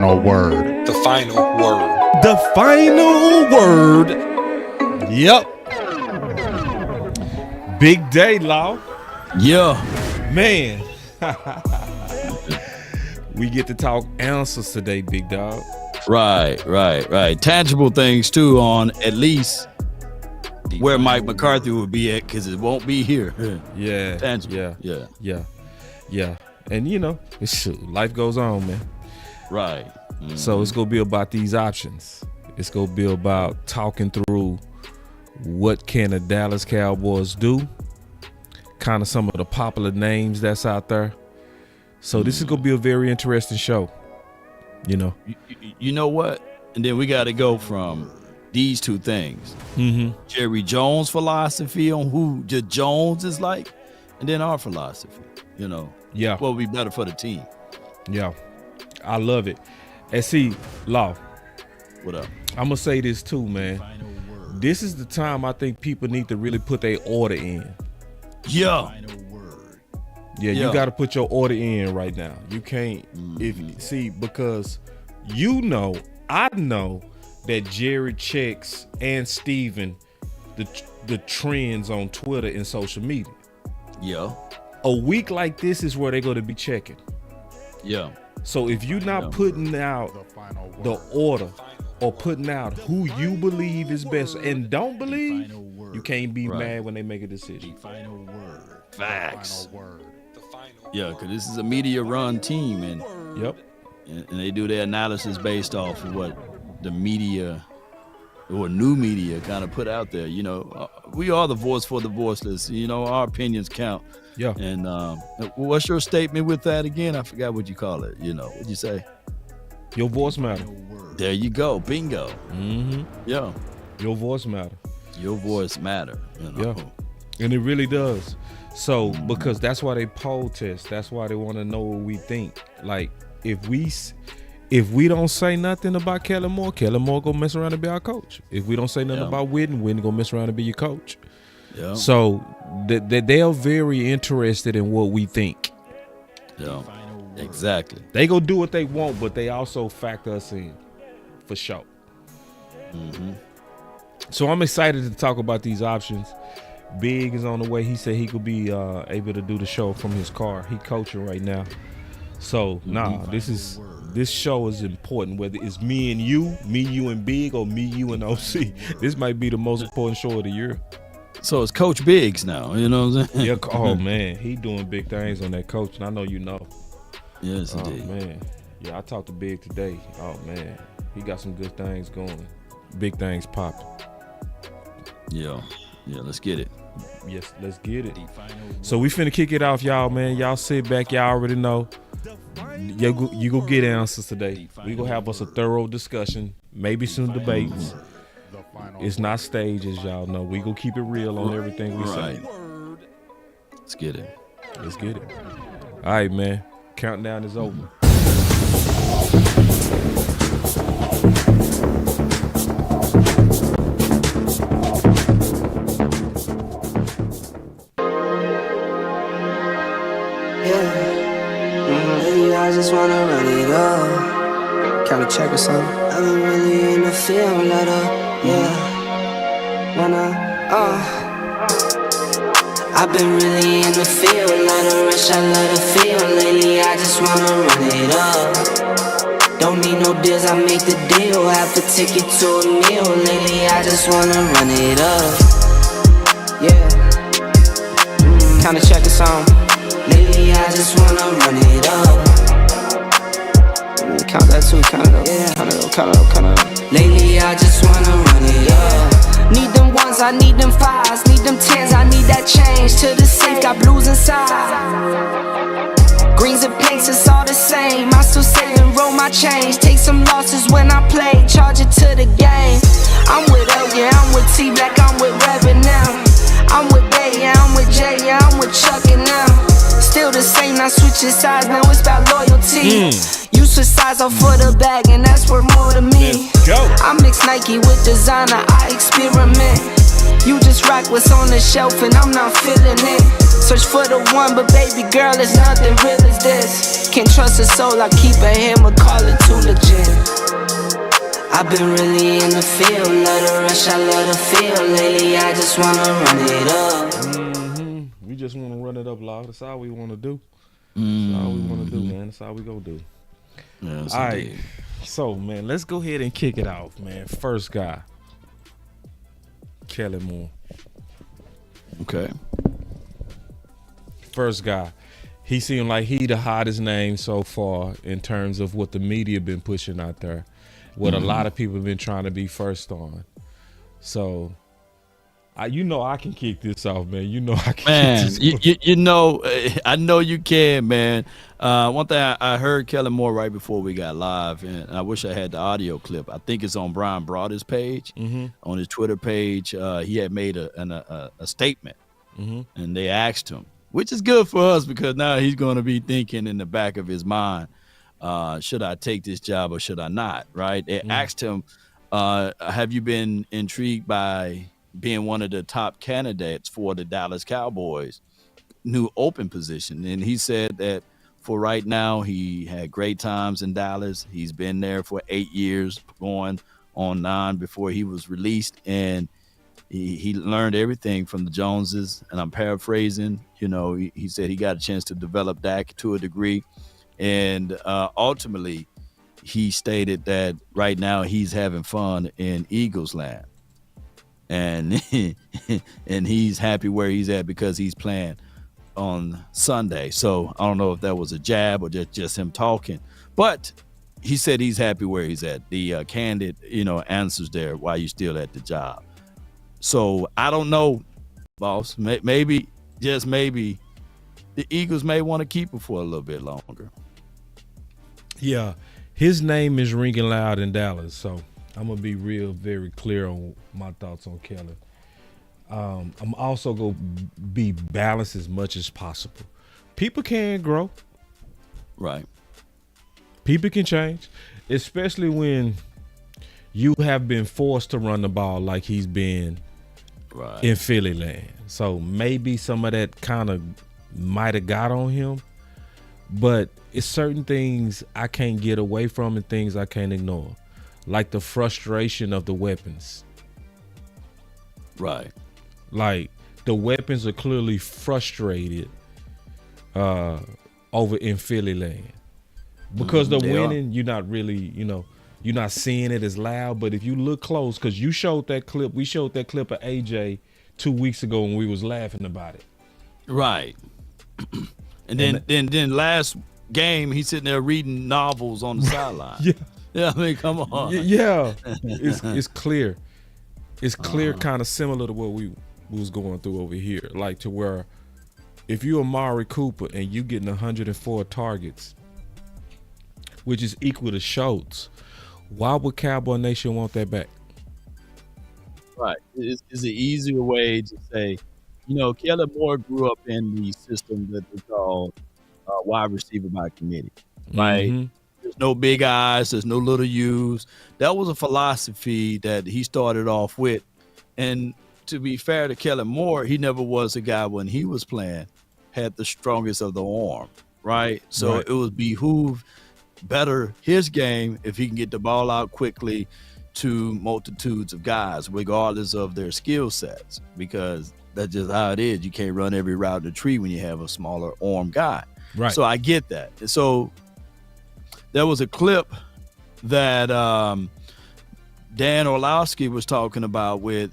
Word. The final word. The final word. Yep. Big day, Law. Yeah. Man. We get to talk answers today, big dog. Right. Tangible things, too, on at least where Mike McCarthy will be at, because it won't be here. Yeah. Tangible. Yeah. And, you know, life goes on, man. Right. Mm-hmm. So it's going to be about these options. It's going to be about talking through what can the Dallas Cowboys do, kind of some of the popular names that's out there. So this is going to be a very interesting show, you know. You know what? And then we got to go from these two things. Mm-hmm. Jerry Jones' philosophy on who the Jones is like, and then our philosophy, you know. Yeah. What would be better for the team. Yeah. I love it. And see, Law. What up? I'm going to say this too, man. This is the time I think people need to really put their order in. Yeah. Yeah, you got to put your order in right now. You can't, because I know that Jerry checks and Steven the trends on Twitter and social media. Yeah. A week like this is where they're going to be checking. Yeah. So if you're not putting out the order or putting out who you believe is best and don't believe, you can't be mad when they make a decision. Facts. Yeah, because this is a media-run team, and they do their analysis based off of what the media or new media kind of put out there. You know, we are the voice for the voiceless. You know, our opinions count. Yeah. And what's your statement with that again? I forgot what you call it. You know, what'd you say? Your voice matter. There you go. Bingo. Mm-hmm. Yeah. Your voice matter. Your voice matter. You know? Yeah. And it really does. So, because that's why they poll test. That's why they want to know what we think. Like, if we don't say nothing about Kellen Moore gonna mess around and be our coach. If we don't say nothing about Witten gonna mess around and be your coach. Yeah. So they are very interested in what we think. Yeah. Exactly. They go do what they want, but they also factor us in for sure. Mm-hmm. So I'm excited to talk about these options. Big is on the way. He said he could be able to do the show from his car. He coaching right now. So this show is important, whether it's me and you and Big, or me, you and OC. This might be the most important show of the year. So it's Coach Biggs now, you know what I'm saying? Yeah, oh man, he doing big things on that coach, and I know you know. Yes, indeed. Man, yeah, I talked to Big today. Oh man, he got some good things going, big things popping. Yeah, let's get it. Yes, let's get it. So we finna kick it off, y'all, man. Y'all sit back. Y'all already know. You go get answers today. We gonna have us a thorough discussion, maybe some debates. It's not staged, as y'all know. We gonna keep it real on everything we say. Let's get it. Let's get it. All right, man. Countdown is over. I just wanna run it up. Kinda check or something. I've been really in the field, let up, I've been really in the field, let her rush, I let her feel. Lately I just wanna run it up. Don't need no deals, I make the deal. Half a ticket to a meal. Lately I just wanna run it up. Kinda check or something. Lately I just wanna run it up. Count that too, count it up. Lately I just wanna run it up. Need them ones, I need them fives. Need them tens, I need that change. To the safe, got blues inside. Greens and pinks, it's all the same. I still save and roll my change. Take some losses when I play, charge it to the game. I'm with L, yeah, I'm with T Black, I'm with Reverend now. I'm with Bay, yeah, I'm with Jay, yeah, I'm with Chuck and now. Still the same, not switching sides, now it's about loyalty. You switch sides off for the bag, and that's worth more to me. I mix Nike with designer, I experiment. You just rock what's on the shelf and I'm not feeling it. Search for the one, but baby girl, it's nothing real as this. Can't trust a soul, I keep a hammer, call it too legit. I've been really in the field, love the rush, I love the feel. Lately, I just wanna run it up. We just wanna run it up, Lord. That's all we wanna do. That's all we wanna do, man. That's all we gonna do. Yes, all right. So, man, let's go ahead and kick it off, man. First guy, Kellen Moore. Okay. First guy. He seemed like he the hottest name so far in terms of what the media been pushing out there. What a lot of people have been trying to be first on. So, I can kick this off, man. I can. Man, I know you can, man. One thing I heard Kellen Moore right before we got live, and I wish I had the audio clip. I think it's on Brian Broader's page, on his Twitter page. He had made a statement, and they asked him, which is good for us because now he's going to be thinking in the back of his mind, should I take this job or should I not, right? They asked him, have you been intrigued by being one of the top candidates for the Dallas Cowboys new open position? And he said that for right now, he had great times in Dallas. He's been there for 8 years, going on 9 before he was released. And he learned everything from the Joneses. And I'm paraphrasing, he said he got a chance to develop Dak to a degree. And ultimately, he stated that right now he's having fun in Eagles land. And and he's happy where he's at because he's playing on Sunday. So I don't know if that was a jab or just him talking. But he said he's happy where he's at. The candid, answers there why you still at the job. So I don't know, boss. Maybe, just maybe, the Eagles may want to keep him for a little bit longer. Yeah, his name is ringing loud in Dallas, so I'm going to be very clear on my thoughts on Kellen. I'm also going to be balanced as much as possible. People can grow. Right. People can change, especially when you have been forced to run the ball like he's been in Philly land. So maybe some of that kind of might have got on him, but it's certain things I can't get away from and things I can't ignore. Like the frustration of the weapons. Right. Like the weapons are clearly frustrated over in Philly land. Because they're winning, you're not really, you're not seeing it as loud. But if you look close, because we showed that clip of AJ 2 weeks ago when we was laughing about it. Right. And then last game, he's sitting there reading novels on the sideline. Yeah, I mean, come on. Yeah, it's clear. It's clear, kind of similar to what we was going through over here. Like to where if you're Amari Cooper and you getting 104 targets, which is equal to Schultz, why would Cowboy Nation want that back? Right. It's an easier way to say, Kellen Moore grew up in the system that they call wide receiver by committee. Right. There's no big eyes. There's no little U's. That was a philosophy that he started off with. And to be fair to Kellen Moore, he never was a guy when he was playing had the strongest of the arm. Right. So it was behoove better his game if he can get the ball out quickly to multitudes of guys, regardless of their skill sets, because that's just how it is. You can't run every route in the tree when you have a smaller arm guy. Right. So I get that. And so there was a clip that Dan Orlowski was talking about with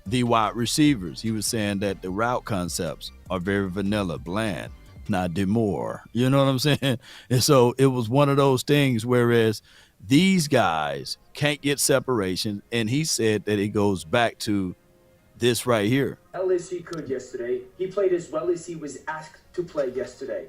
the wide receivers. He was saying that the route concepts are very vanilla, bland, not demure. You know what I'm saying? And so it was one of those things, whereas these guys can't get separation. And he said that it goes back to this right here. As he could yesterday. He played as well as he was asked to play yesterday.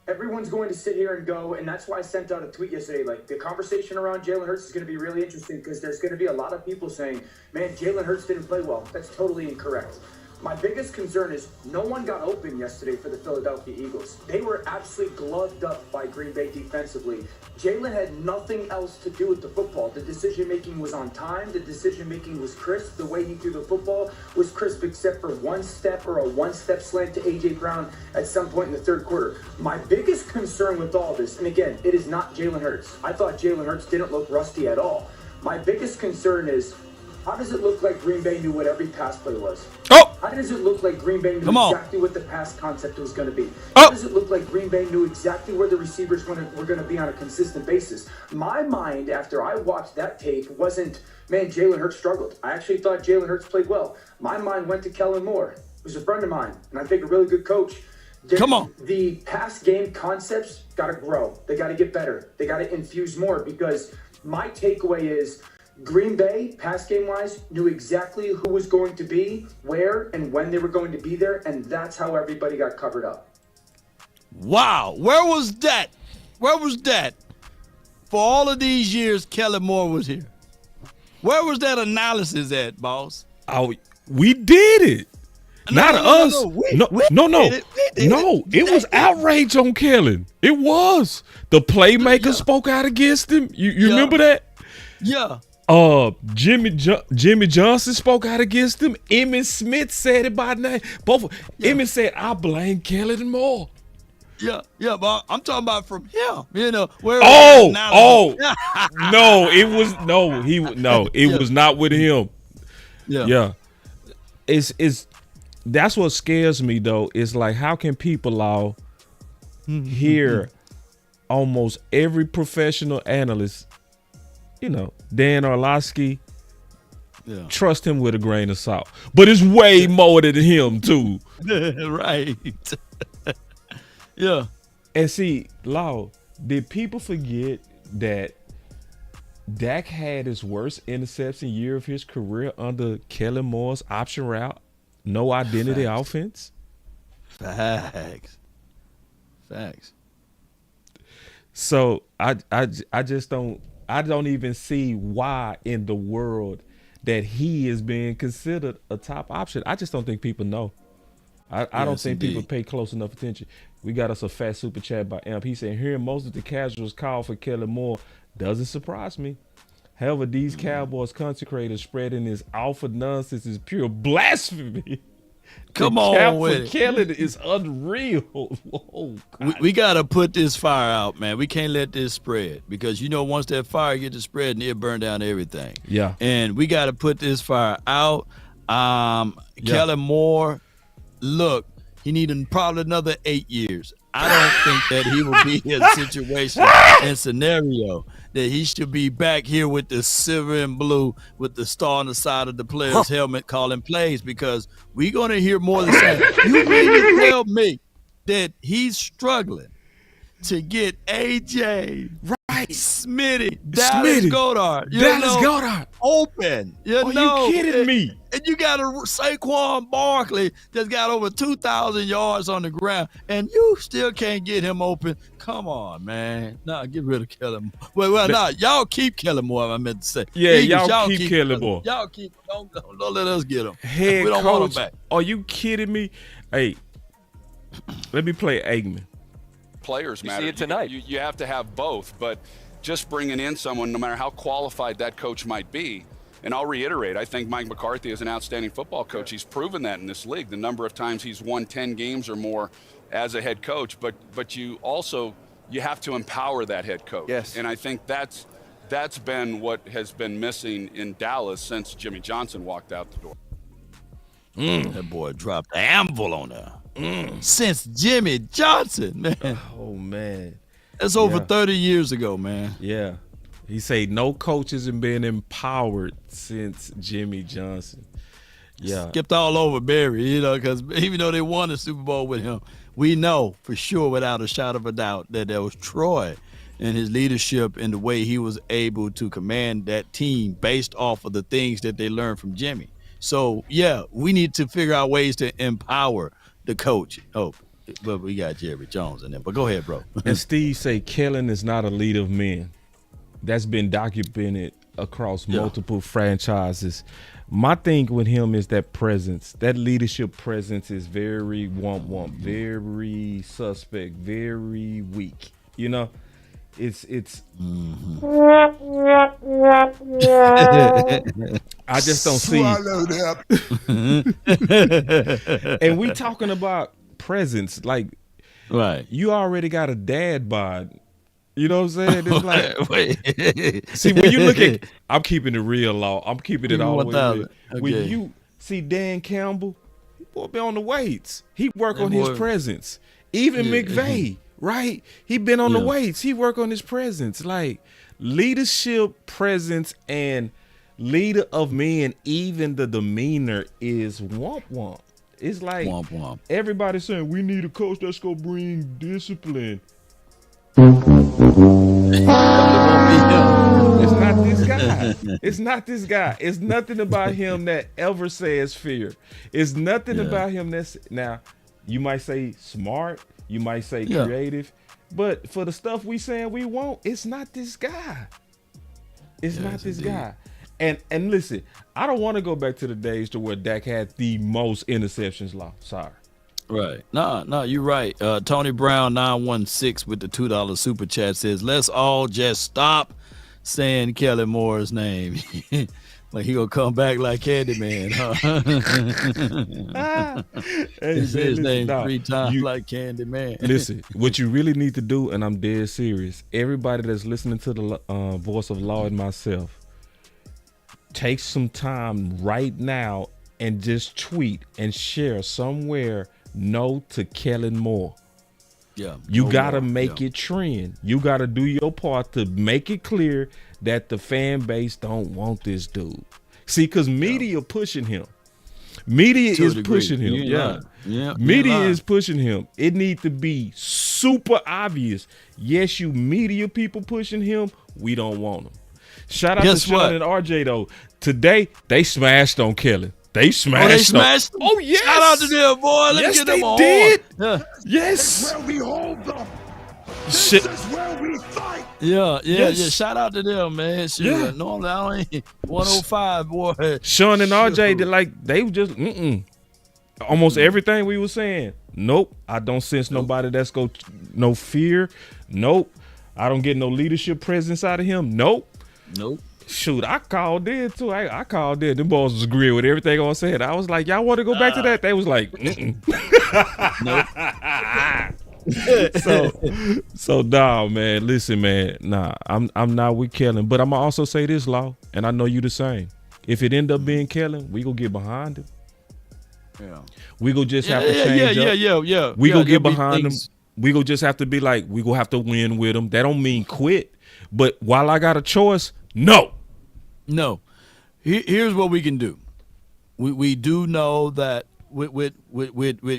Everyone's going to sit here and go, and that's why I sent out a tweet yesterday. Like, the conversation around Jalen Hurts is going to be really interesting because there's going to be a lot of people saying, man, Jalen Hurts didn't play well. That's totally incorrect. My biggest concern is no one got open yesterday for the Philadelphia Eagles. They were absolutely gloved up by Green Bay defensively. Jalen had nothing else to do with the football. The decision-making was on time. The decision-making was crisp. The way he threw the football was crisp except for one step or a one-step slant to A.J. Brown at some point in the third quarter. My biggest concern with all this, and again, it is not Jalen Hurts. I thought Jalen Hurts didn't look rusty at all. My biggest concern is, how does it look like Green Bay knew what every pass play was? How does it look like Green Bay knew exactly what the pass concept was going to be? How does it look like Green Bay knew exactly where the receivers were going to be on a consistent basis? My mind, after I watched that tape, wasn't, man, Jalen Hurts struggled. I actually thought Jalen Hurts played well. My mind went to Kellen Moore, who's a friend of mine, and I think a really good coach. The pass game concepts got to grow. They got to get better. They got to infuse more, because my takeaway is, Green Bay, pass game-wise, knew exactly who was going to be, where, and when they were going to be there, and that's how everybody got covered up. Wow. Where was that? Where was that? For all of these years, Kellen Moore was here. Where was that analysis at, boss? Oh, we did it. Not us. No. It was outrage on Kellen. It was. The playmaker spoke out against him. You remember that? Yeah. Jimmy Johnson spoke out against him. Emmitt Smith said it by name. Emmitt said, I blame Kellen Moore. Yeah, but I'm talking about from him. You know, where no, it was not with him. Yeah. It's that's what scares me though. It's like, how can people hear almost every professional analyst, Dan Orlovsky, trust him with a grain of salt. But it's way more than him, too. Right. Yeah. And see, Law, did people forget that Dak had his worst interception year of his career under Kellen Moore's option route, no identity offense? Facts. So I just don't. I don't even see why in the world that he is being considered a top option. I just don't think people know. I don't think people pay close enough attention. We got us a fat super chat by Amp. He said, hearing most of the casuals call for Kellen Moore doesn't surprise me. However, these Cowboys content creators spreading this alpha nonsense is pure blasphemy. Come on with it. Kellen is unreal. Whoa, we got to put this fire out, man. We can't let this spread, because once that fire gets to spread, it'll burn down everything. Yeah. And we got to put this fire out. Kellen Moore, look, he needed probably another 8 years. I don't think that he will be in a situation and scenario that he should be back here with the silver and blue with the star on the side of the player's helmet calling plays, because we're going to hear more than that. You mean to tell me that he's struggling to get AJ, Smitty, Dallas Goedert open? You kidding me? And you got a Saquon Barkley that's got over 2,000 yards on the ground, and you still can't get him open. Come on, man. Nah, get rid of Kellen Moore. Well, y'all keep Kellen Moore, I meant to say. Yeah, y'all keep Kellen Moore. Y'all keep, don't let us get him. Head we don't coach, want him back. Are you kidding me? Hey, let me play Eggman. Players matter. See it tonight. You have to have both, but just bringing in someone, no matter how qualified that coach might be, and I'll reiterate, I think Mike McCarthy is an outstanding football coach. He's proven that in this league, the number of times he's won 10 games or more as a head coach, but you have to empower that head coach. Yes. And I think that's been what has been missing in Dallas since Jimmy Johnson walked out the door. That boy dropped the anvil on there. Since Jimmy Johnson, man. Oh, man. That's over 30 years ago, man. Yeah. He said no coaches have been empowered since Jimmy Johnson. Yeah. Skipped all over Barry, because even though they won the Super Bowl with him, we know for sure, without a shadow of a doubt, that there was Troy and his leadership and the way he was able to command that team based off of the things that they learned from Jimmy. So, we need to figure out ways to empower the coach. Oh, but we got Jerry Jones in there. But go ahead, bro. And Steve say Kellen is not a leader of men. That's been documented across multiple franchises. My thing with him is that presence, that leadership presence is very womp, very suspect, very weak. You know, it's. I just don't see. And we talking about presence, like, right? You already got a dad bod. You know what I'm saying? It's like, see, when you look at, I'm keeping it real, Law. I'm keeping it all the way real. Okay. When you see Dan Campbell, he boy be on the weights. He work on his presence. Even McVay, right? He been on the weights. He work on his presence. Like, leadership, presence, and leader of men, even the demeanor is womp. It's like womp. Everybody saying we need a coach that's gonna bring discipline. It's not this guy. It's not this guy. It's nothing about him that ever says fear. It's nothing about him that's, now, you might say smart, you might say creative, but for the stuff we saying we want, it's not this guy. It's not this guy. And listen, I don't want to go back to the days to where Dak had the most interceptions, Law. Sorry. Right. No, you're right. Tony Brown 916 with the $2 super chat says, let's all just stop saying Kellen Moore's name. Like he gonna come back like Candyman, huh? He said his name 3 times like Candyman. Listen, what you really need to do, and I'm dead serious, everybody that's listening to the Voice of Law and myself, take some time right now and just tweet and share somewhere no to Kellen Moore. Yeah, you gotta make it trend. You gotta do your part to make it clear that the fan base don't want this dude. See, because media pushing him. Media is pushing him. Media is pushing him. It needs to be super obvious. Yes, you media people pushing him. We don't want him. Shout out to Sean and RJ though. Today they smashed on Kellen. They smashed him. Oh, yes. Shout out to them, boy. Let's get them on. Did. Yeah. Yes. This is where we hold them. This is where we fight. Yeah. Shout out to them, man. Shit. Yeah. Normally I only 105, boy. Sean and RJ, they were just almost everything we were saying. Nope. I don't sense nobody that's no fear. Nope. I don't get no leadership presence out of him. Nope. Shoot, I called in too. I called in. Them boys was agreeing with everything I said. I was like, y'all want to go back to that? They was like, nope. So nah, man. Listen, man. Nah, I'm not with Kellen. But I'm gonna also say this, Law, and I know you the same. If it end up being Kellen, we gonna get behind him. Yeah. We gonna just have to change up. Yeah. We gonna get behind him. We gonna just have to be like, we gonna have to win with him. That don't mean quit. But while I got a choice, no. Here's what we can do. We do know that with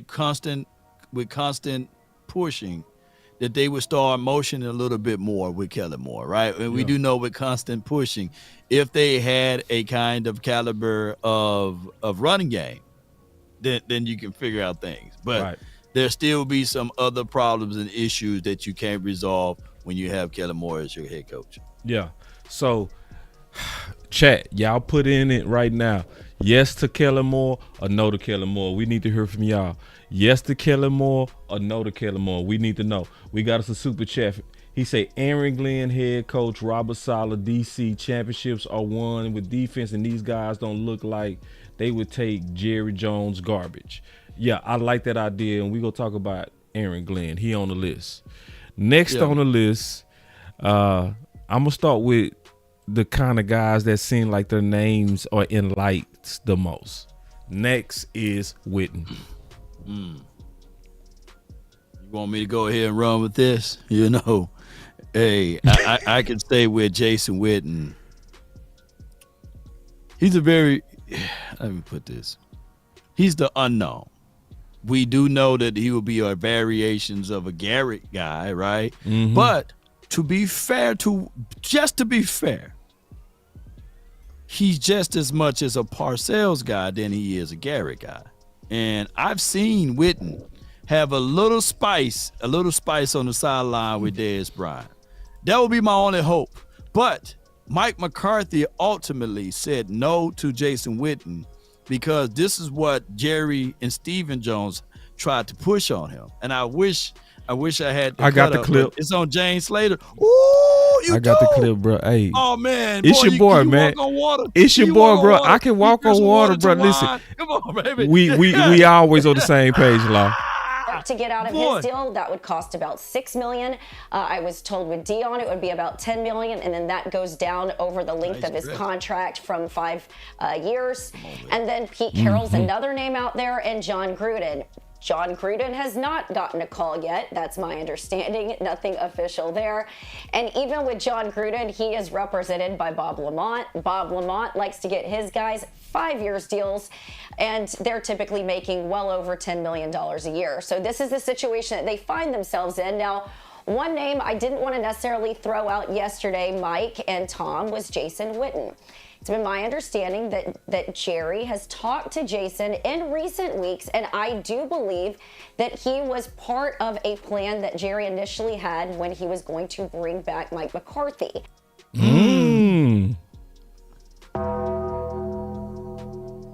constant pushing, that they would start motioning a little bit more with Kellen Moore, right? And we do know with constant pushing, if they had a kind of caliber of running game, then you can figure out things. But there still be some other problems and issues that you can't resolve when you have Kellen Moore as your head coach. Yeah. So, chat, y'all put in it right now. Yes to Kellen Moore or no to Kellen Moore. We need to hear from y'all. Yes to Kellen Moore or no to Kellen Moore. We need to know. We got us a super chat. He say Aaron Glenn, head coach, Robert Saleh, DC championships are won with defense, and these guys don't look like they would take Jerry Jones garbage. Yeah, I like that idea, and we gonna talk about Aaron Glenn. He on the list. Next on the list, I'm gonna start with the kind of guys that seem like their names are in lights the most. Next is Witten. You want me to go ahead and run with this? You know, hey, I can stay with Jason Witten. He's a very, let me put this. He's the unknown. We do know that he will be a variations of a Garrett guy, right? Mm-hmm. But to be fair, he's just as much as a Parcells guy than he is a Garrett guy. And I've seen Witten have a little spice on the sideline with Dez Bryant. That would be my only hope. But Mike McCarthy ultimately said no to Jason Witten because this is what Jerry and Stephen Jones tried to push on him. And I wish I had I got the clip. It's on James Slater. Ooh, I got the clip, bro. Hey. Oh, man. It's your boy, man. It's your boy, bro. I can walk on water, bro. Listen. Come on, baby. We always on the same page, Law. To get out of his deal, that would cost about $6 million. I was told with Deion it would be about $10 million, and then that goes down over the length of his contract from 5 years. And then Pete Carroll's another name out there, and Jon Gruden. Jon Gruden has not gotten a call yet. That's my understanding. Nothing official there. And even with Jon Gruden, he is represented by Bob Lamont. Bob Lamont likes to get his guys 5 years deals, and they're typically making well over $10 million a year. So this is the situation that they find themselves in. Now, one name I didn't want to necessarily throw out yesterday, Mike and Tom, was Jason Witten. It's been my understanding that Jerry has talked to Jason in recent weeks, and I do believe that he was part of a plan that Jerry initially had when he was going to bring back Mike McCarthy.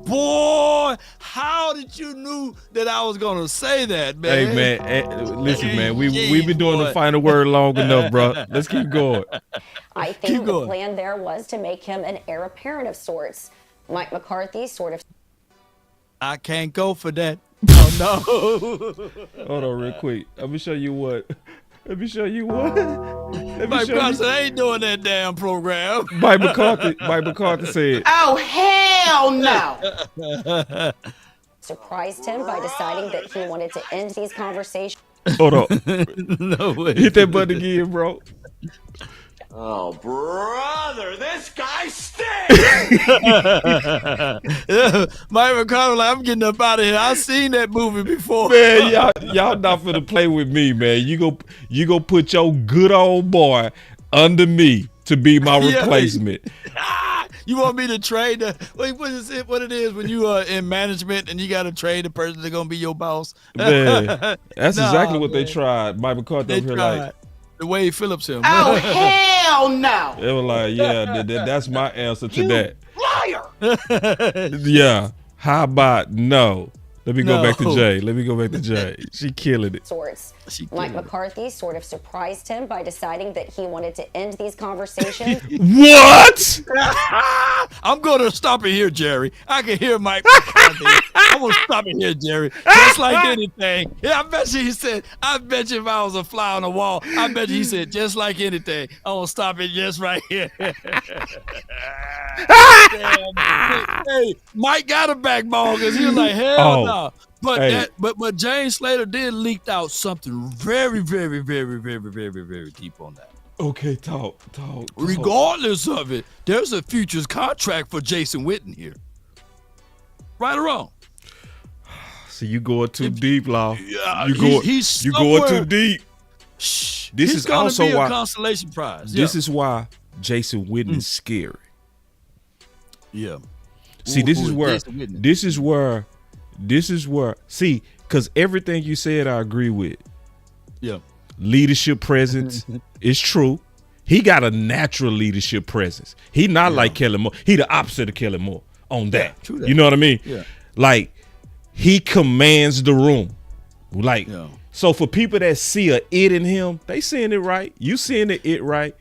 Boy, how did you knew that I was gonna say that, man? Hey, man, listen, man, we've been doing the final word long enough, bro. Let's keep going. I think the plan there was to make him an heir apparent of sorts. Mike McCarthy sort of. I can't go for that. Oh no! Hold on, real quick. Let me show you what. Mike McCarthy ain't doing that damn program. Mike McCarthy said, "Oh hell no!" Surprised him by deciding that he wanted to end these conversations. Hold on. No way. Hit that button again, bro. Oh, brother, this guy stinks! Mike McCarthy, like, I'm getting up out of here. I've seen that movie before. Man, y'all not finna play with me, man. You go put your good old boy under me to be my replacement. You want me to trade what it is when you are in management and you got to trade the person that's gonna be your boss? Man, that's exactly what they tried. Mike McCarthy over here like the Wade Phillips him. Oh hell no! They were like, yeah, that's my answer to that. Liar! Yeah. How about no? Let me go back to Jay. She killing it. Mike McCarthy sort of surprised him by deciding that he wanted to end these conversations. What? I'm going to stop it here, Jerry. I can hear Mike McCarthy. I'm going to stop it here, Jerry. Just like anything. Yeah, I bet you he said, I bet you if I was a fly on the wall, I bet you he said, just like anything. I'm going to stop it just right here. Damn. Hey, Mike got a backbone because he was like, hell no. But James Slater did leak out something very, very, very, very, very, very deep on that. Okay, talk. Regardless of it, there's a futures contract for Jason Witten here. Right or wrong? See, you going too deep, Law. Yeah, you going too deep. Shh. This is also be why a consolation prize. This is why Jason Witten is scary. Yeah. See, this is where. See, because everything you said, I agree with. Yeah. Leadership presence is true. He got a natural leadership presence. He not like Kellen Moore. He the opposite of Kellen Moore on that. Yeah, true that. You know what I mean? Yeah. Like, he commands the room. Like, so for people that see a it in him, they seeing it right. You seeing the it right.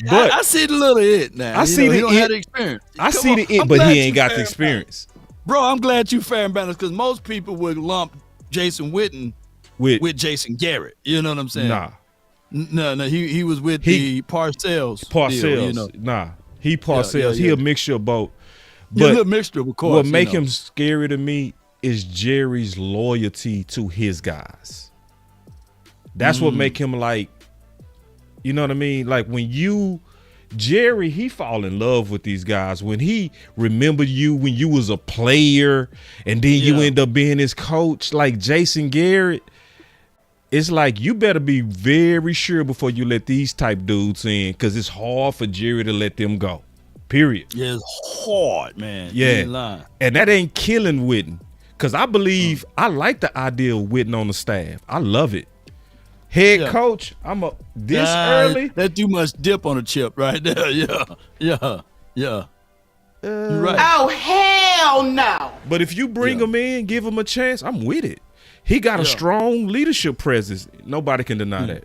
But I see the little it now. I see the it. Have the experience. I see the it, but he ain't got the experience. Bro, I'm glad you fair and balanced because most people would lump Jason Witten with Jason Garrett. You know what I'm saying? Nah. No, he was with the Parcells. Deal, you know? Nah. He Parcells. He a mixture of both. But a little mixture, of course. What make him scary to me is Jerry's loyalty to his guys. That's what make him like, you know what I mean? Like when Jerry, he fall in love with these guys. When he remembered you when you was a player and then you end up being his coach, like Jason Garrett, it's like you better be very sure before you let these type dudes in because it's hard for Jerry to let them go, period. Yeah, it's hard, man. Yeah, and that ain't killing Witten because I believe I like the idea of Witten on the staff. I love it. Head coach, this early. That's too much dip on a chip right there. Yeah. You're right. Oh, hell no. But if you bring him in, give him a chance, I'm with it. He got a strong leadership presence. Nobody can deny that.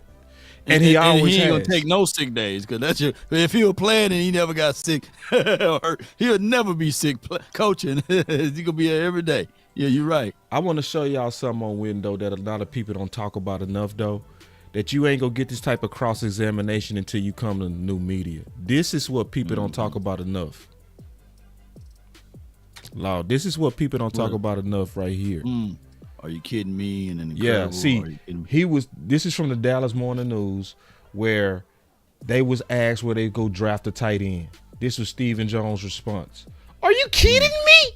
And he always ain't has. gonna take no sick days, because if he was playing and he never got sick or hurt, he'll never be sick coaching. He's gonna be here every day. Yeah, you're right. I want to show y'all something on window that a lot of people don't talk about enough, though. That you ain't gonna get this type of cross-examination until you come to the new media. This is what people don't talk about enough. Law, this is what people don't talk about enough right here. Are you kidding me? And then this is from the Dallas Morning News, where they was asked where they go draft a tight end. This was Stephen Jones' response. Are you kidding me?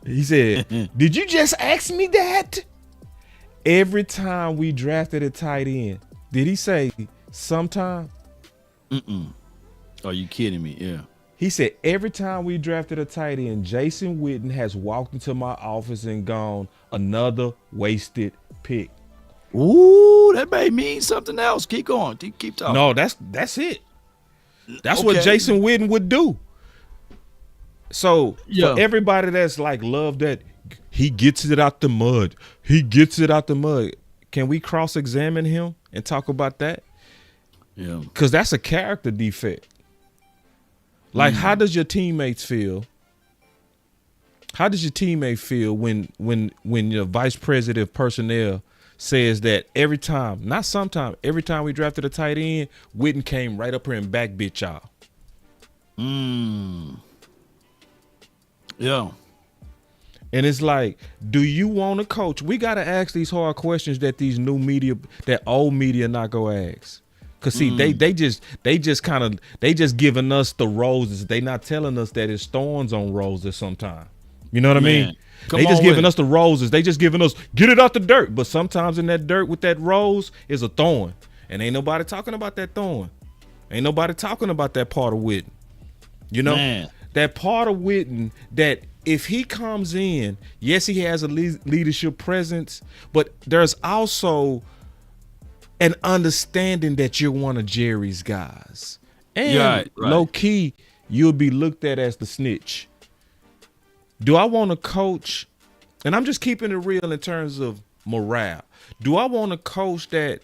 He said, did you just ask me that? Every time we drafted a tight end, did he say sometime? Are you kidding me? Yeah. He said, every time we drafted a tight end, Jason Witten has walked into my office and gone, another wasted pick. Ooh, that may mean something else. Keep going. Keep talking. No, that's it. That's what Jason Witten would do. So for everybody that's like, love that he gets it out the mud. He gets it out the mud. Can we cross-examine him and talk about that? Yeah. Because that's a character defect. Like, how does your teammates feel? How does your teammate feel when your vice president of personnel says that every time, not sometime, every time we drafted a tight end, Witten came right up here and backbit y'all? Yeah. And it's like, do you want to coach? We got to ask these hard questions that these new media, that old media not going to ask. Cause see, they just giving us the roses. They not telling us that it's thorns on roses sometimes. You know what I mean? They just giving us the roses. They just giving us, get it out the dirt. But sometimes in that dirt with that rose is a thorn. And ain't nobody talking about that thorn. Ain't nobody talking about that part of Witten. You know? That part of Witten that if he comes in, yes, he has a leadership presence, but there's also an understanding that you're one of Jerry's guys. And low key, you'll be looked at as the snitch. Do I want to coach? And I'm just keeping it real in terms of morale. Do I want to coach that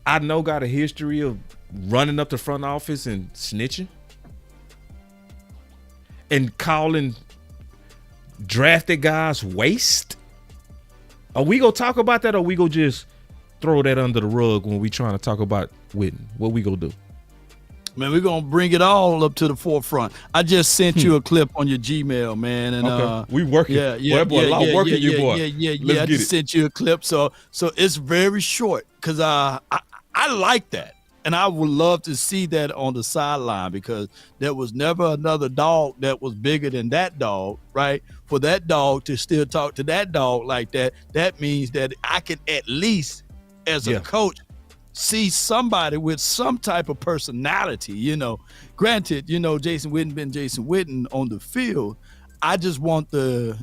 I know got a history of running up the front office and snitching? And calling drafted guys waste? Are we going to talk about that, or we going to just throw that under the rug when we trying to talk about Witten? What we gonna do? Man, we're gonna bring it all up to the forefront. I just sent you a clip on your Gmail, man, and we working. Yeah. I just sent you a clip, so it's very short because I like that, and I would love to see that on the sideline, because there was never another dog that was bigger than that dog, right? For that dog to still talk to that dog like that, that means that I can at least, as a coach, see somebody with some type of personality, Granted, Jason Witten been Jason Witten on the field. I just want the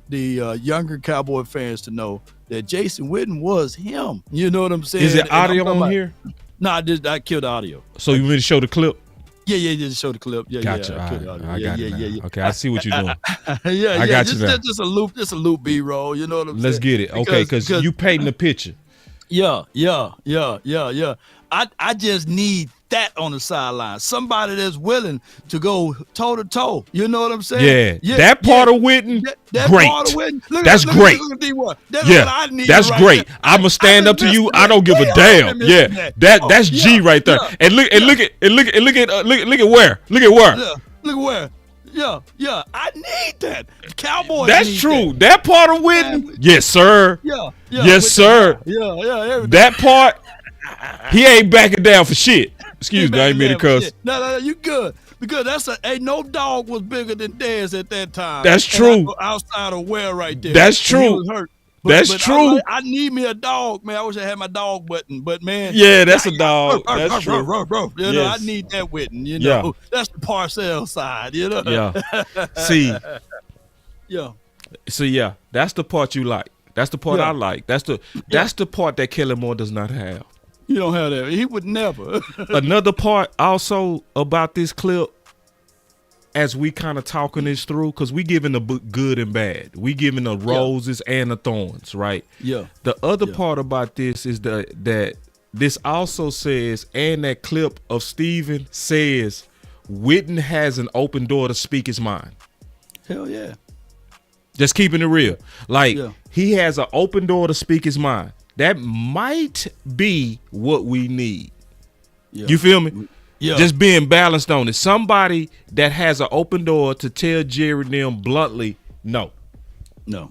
younger Cowboy fans to know that Jason Witten was him. You know what I'm saying? Is it audio on here? No, I killed the audio. So you want me to show the clip? Yeah, just show the clip. Yeah, gotcha. I got it. Okay, I see what you're doing. I got you now. Just a loop B-roll. You know what I'm saying? Let's get it. Okay, because you painting the picture. Yeah. I just need that on the sideline. Somebody that's willing to go toe to toe. You know what I'm saying? Yeah. That part of Witten, great. Part of Witten, that's great. That's great. I'ma stand up to you. I don't give a damn. Yeah, that's G right there. And look at where. Yeah. I need that. Cowboys. That's true. That part of Witten. Yes, sir. Yeah. Yes, sir. Yeah. That part. He ain't backing down for shit. Excuse me, I ain't mean to cuss. No, you good. Because no dog was bigger than Dez at that time. That's true. Outside of Ware right there. That's true. That's true. I need me a dog, man. I wish I had my dog button, but man. Yeah, that's a dog. That's true. I need that Witten. That's the Parcell side. Yeah. See. Yeah. So that's the part you like. That's the part I like. That's the part that Kellen Moore does not have. You don't have that. He would never. Another part also about this clip, as we kind of talking this through, because we giving the good and bad. We giving the roses and the thorns, right? Yeah. The other part about this is that this also says, and that clip of Steven says, Witten has an open door to speak his mind. Hell yeah. Just keeping it real. Like, he has an open door to speak his mind. That might be what we need. Yeah. You feel me? Yeah. Just being balanced on it. Somebody that has an open door to tell Jerry and them bluntly, no. No.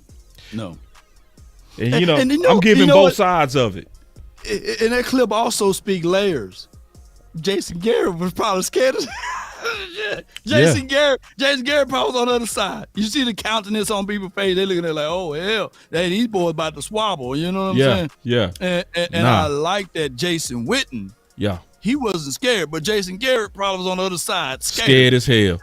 And I'm giving both sides of it. And that clip also speak layers. Jason Garrett was probably scared of Jason Garrett probably was on the other side. You see the countenance on people's face. They looking at it like, oh hell, these boys about to swabble. You know what I'm saying? Yeah. And I like that Jason Witten. Yeah. He wasn't scared, but Jason Garrett probably was on the other side, scared as hell.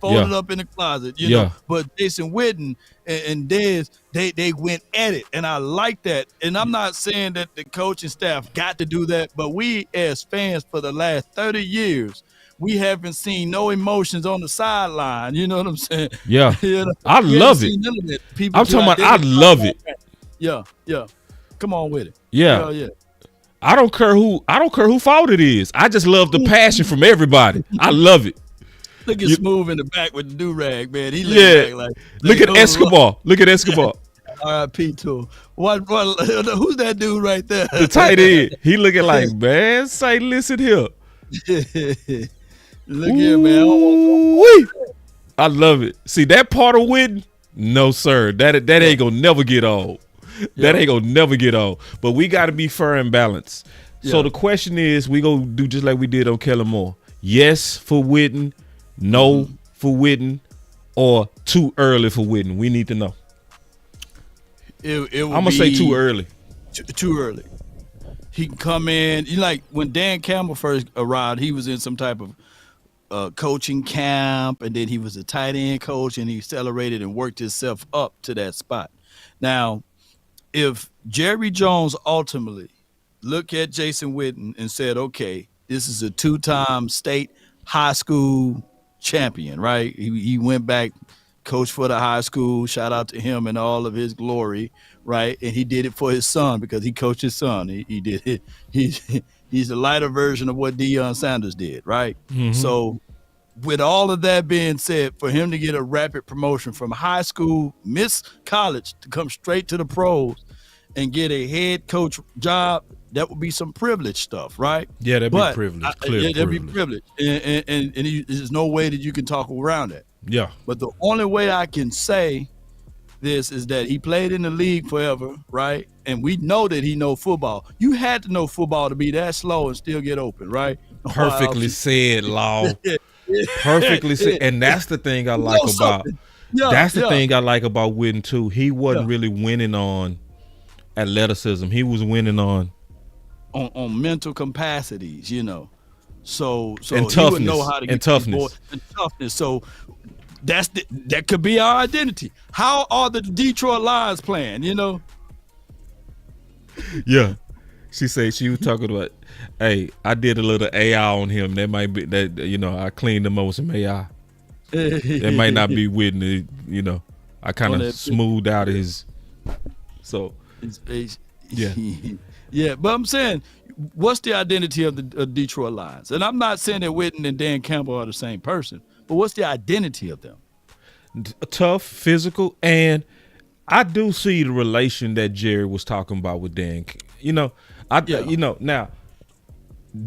Folded up in the closet. You know. But Jason Witten and Dez, they went at it, and I like that. And I'm not saying that the coaching staff got to do that, but we as fans for the last 30 years, we haven't seen no emotions on the sideline. You know what I'm saying? Yeah. You know? I love it. I'm talking about I love it. Yeah. Come on with it. Yeah. Yeah. I don't care who fault it is. I just love the passion from everybody. I love it. Look at Smooth in the back with the do-rag, man. He back like look at Escobar. Look at Escobar. R.I.P. to him. What who's that dude right there? The tight end. He looking like, man, say listen here. Look here, man. I love it. See that part of Witten? No, sir. That ain't gonna never get old. That ain't gonna never get old. But we got to be fair and balanced. So the question is, we gonna do just like we did on Kellen Moore. Yes for Witten, no for Witten, or too early for Witten. We need to know. I'm gonna say too early. Too early. He can come in. Like when Dan Campbell first arrived, he was in some type of coaching camp, and then he was a tight end coach, and he accelerated and worked himself up to that spot. Now, if Jerry Jones ultimately looked at Jason Witten and said, okay, this is a 2-time state high school champion, right? He went back, coached for the high school, shout out to him and all of his glory, right? And he did it for his son because he coached his son. He did it. He's a lighter version of what Deion Sanders did, right? Mm-hmm. So with all of that being said, for him to get a rapid promotion from high school, miss college, to come straight to the pros and get a head coach job, that would be some privilege stuff, right? Yeah, that'd be privilege. That'd be privilege. And there's no way that you can talk around that. Yeah. But the only way I can say this is that he played in the league forever, right? And we know that he knows football. You had to know football to be that slow and still get open, right? Perfectly said, Law. Perfectly said. And that's the thing I like about that's the thing I like about Witten too. He wasn't really winning on athleticism. He was winning on mental capacities, you know. So and toughness. He would know how to get toughness. And toughness. So that could be our identity. How are the Detroit Lions playing, you know? Yeah. She was talking about, hey, I did a little AI on him. That might be that, you know, I cleaned him up with some AI. That might not be Whitney, you know. I kind of smoothed out his yeah. Yeah, but I'm saying, what's the identity of the Detroit Lions? And I'm not saying that Witten and Dan Campbell are the same person, but what's the identity of them? Tough, physical, and I do see the relation that Jerry was talking about with Dan. You know, now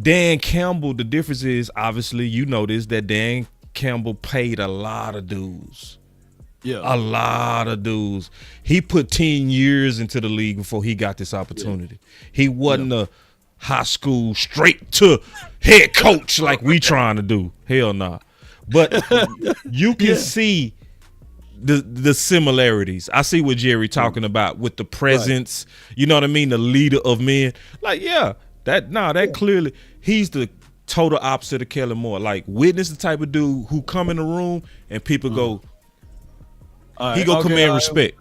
Dan Campbell, the difference is obviously, you know this, that Dan Campbell paid a lot of dues. Yeah. A lot of dudes. He put 10 years into the league before he got this opportunity. He wasn't a high school straight to head coach like we trying to do. Hell nah. But you can see the similarities. I see what Jerry talking about with the presence, you know what I mean? The leader of men. Like, that clearly, he's the total opposite of Kellen Moore. Like, Witness the type of dude who come in the room and people go, he gonna command respect.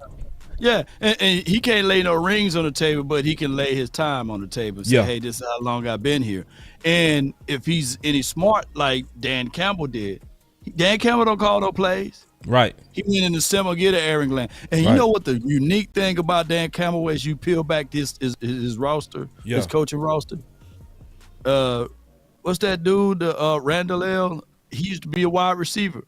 Yeah, and he can't lay no rings on the table, but he can lay his time on the table and say, hey, this is how long I've been here. And if he's any smart like Dan Campbell did, Dan Campbell don't call no plays. Right. He went in the semi get an Aaron Glenn. And you know what the unique thing about Dan Campbell as you peel back his roster, his coaching roster? What's that dude, Randall L? He used to be a wide receiver.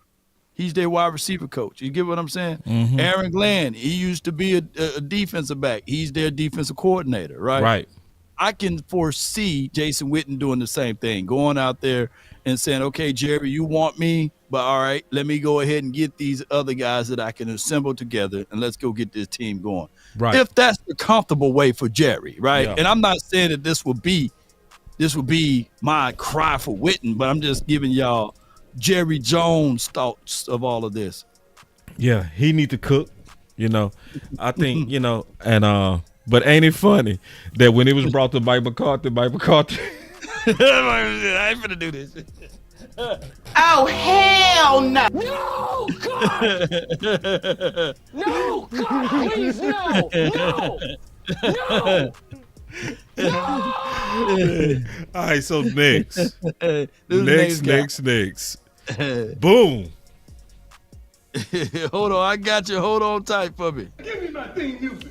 He's their wide receiver coach. You get what I'm saying? Mm-hmm. Aaron Glenn, he used to be a defensive back. He's their defensive coordinator, right? Right. I can foresee Jason Witten doing the same thing, going out there and saying, okay, Jerry, you want me, but all right, let me go ahead and get these other guys that I can assemble together, and let's go get this team going. Right. If that's the comfortable way for Jerry, right? Yeah. And I'm not saying that this would be my cry for Witten, but I'm just giving y'all Jerry Jones' thoughts of all of this. Yeah, he need to cook, I think, and but ain't it funny that when it was brought to Mike McCarthy I ain't finna do this. Oh, hell no. No, God. No, God, please, no. No. All right, so next. Next. Boom. Hold on, I got you. Hold on tight for me. Give me my theme music.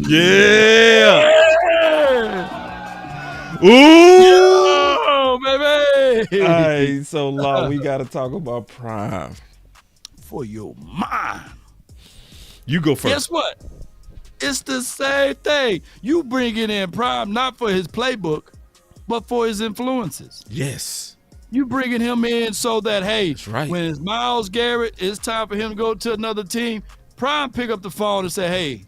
Yeah. Ooh. Yo, baby. All right, so Law, we got to talk about Prime. For your mind. You go first. Guess what? It's the same thing. You bringing in Prime not for his playbook, but for his influences. Yes. You bringing him in so that, hey, that's right. When it's Myles Garrett, it's time for him to go to another team. Prime pick up the phone and say, hey,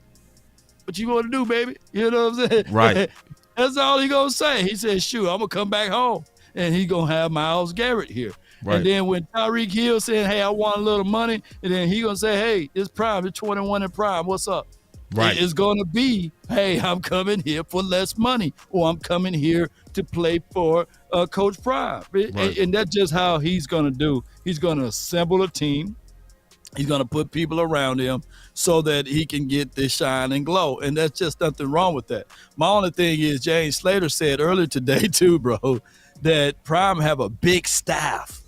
what you want to do, baby? You know what I'm saying? Right. That's all he going to say. He said, shoot, I'm going to come back home. And he going to have Myles Garrett here. Right. And then when Tyreek Hill said, hey, I want a little money, and then he going to say, hey, it's Prime, it's 21 in Prime, what's up? Right. It's going to be, hey, I'm coming here for less money, or I'm coming here to play for Coach Prime. Right. And that's just how he's going to do. He's going to assemble a team. He's going to put people around him so that he can get this shine and glow. And that's just nothing wrong with that. My only thing is James Slater said earlier today too, bro, that Prime have a big staff.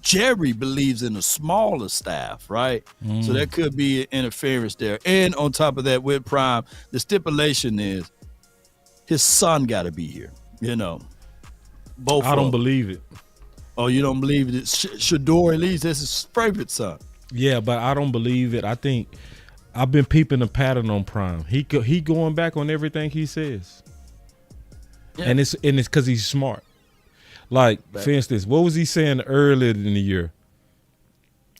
Jerry believes in a smaller staff, right? So there could be interference there. And on top of that, with Prime, the stipulation is his son got to be here. Both. I don't believe it. Oh, you don't believe it? Shador, at least that's his favorite son. Yeah, but I don't believe it. I think I've been peeping the pattern on Prime. He going back on everything he says, and it's because he's smart. Like, for instance, what was he saying earlier in the year?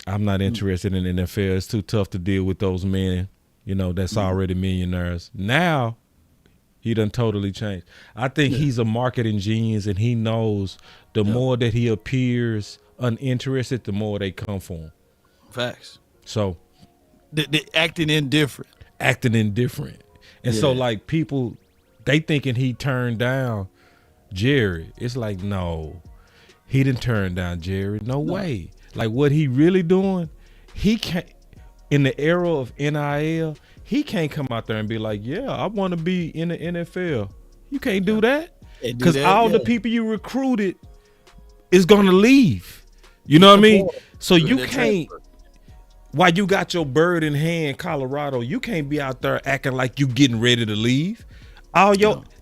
I'm not interested in the NFL. It's too tough to deal with those men, that's already millionaires. Now, he done totally changed. I think he's a marketing genius, and he knows the more that he appears uninterested, the more they come for him. Facts. So. They're acting indifferent. And so, like, people, they thinking he turned down Jerry. It's like, no, he didn't turn down Jerry. No way. Like, what he really doing, he can't, in the era of NIL, he can't come out there and be like, yeah, I want to be in the NFL. You can't do that. Because all the people you recruited is going to leave. You know what I mean? So you can't, while you got your bird in hand, Colorado, you can't be out there acting like you getting ready to leave.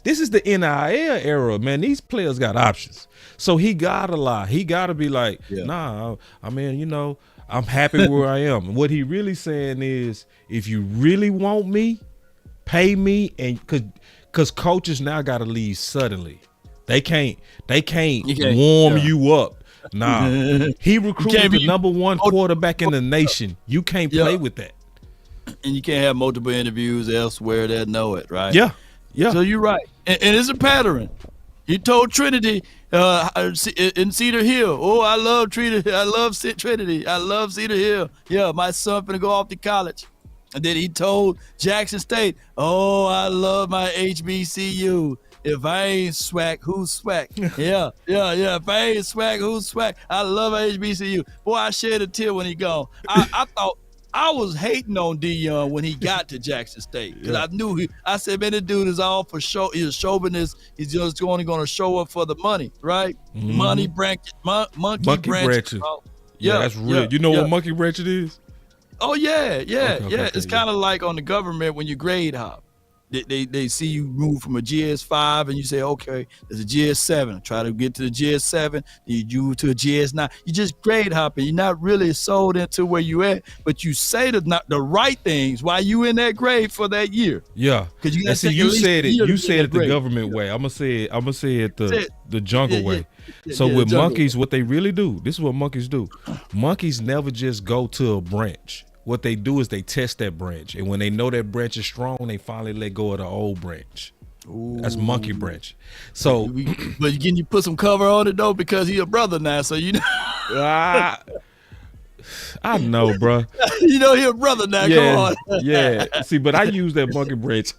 This is the NIL era, man. These players got options. So he gotta lie. He gotta be like, nah, I mean, I'm happy where I am. What he really saying is, if you really want me, pay me, and cause coaches now gotta leave suddenly. They can't warm you up. Nah. He recruited the number one quarterback in the nation. You can't play with that. And you can't have multiple interviews elsewhere that know it, right? Yeah. Yeah. So you're right. And it's a pattern. He told Trinity in Cedar Hill, oh, I love Trinity. I love Trinity. I love Cedar Hill. Yeah, my son finna go off to college. And then he told Jackson State, oh, I love my HBCU. If I ain't swag, who's swag? Yeah. If I ain't swag, who's swag? I love my HBCU. Boy, I shed a tear when he gone. I thought I was hating on Deion when he got to Jackson State because I knew I said, man, this dude is all for show. He's a chauvinist. He's just only going to show up for the money, right? Mm-hmm. Money branch, monkey branches. Yeah, that's real. You know what monkey branch it is? Oh yeah. Okay, it's kind of like on the government when you grade hop. They see you move from a GS5 and you say, okay, there's a GS7. Try to get to the GS7, then you move to a GS9. You just grade hopping. You're not really sold into where you at, but you say the right things while you in that grade for that year. Yeah. Because you said it. You said it the government way. I'm gonna say it the jungle way. So with monkeys, what they really do, this is what monkeys do. Monkeys never just go to a branch. What they do is they test that branch, and when they know that branch is strong, they finally let go of the old branch. Ooh. That's monkey branch. So, but can you put some cover on it though, because he a brother now, so you know. I know, bro. You know he a brother now. Yeah, come on. Yeah. See, but I use that monkey branch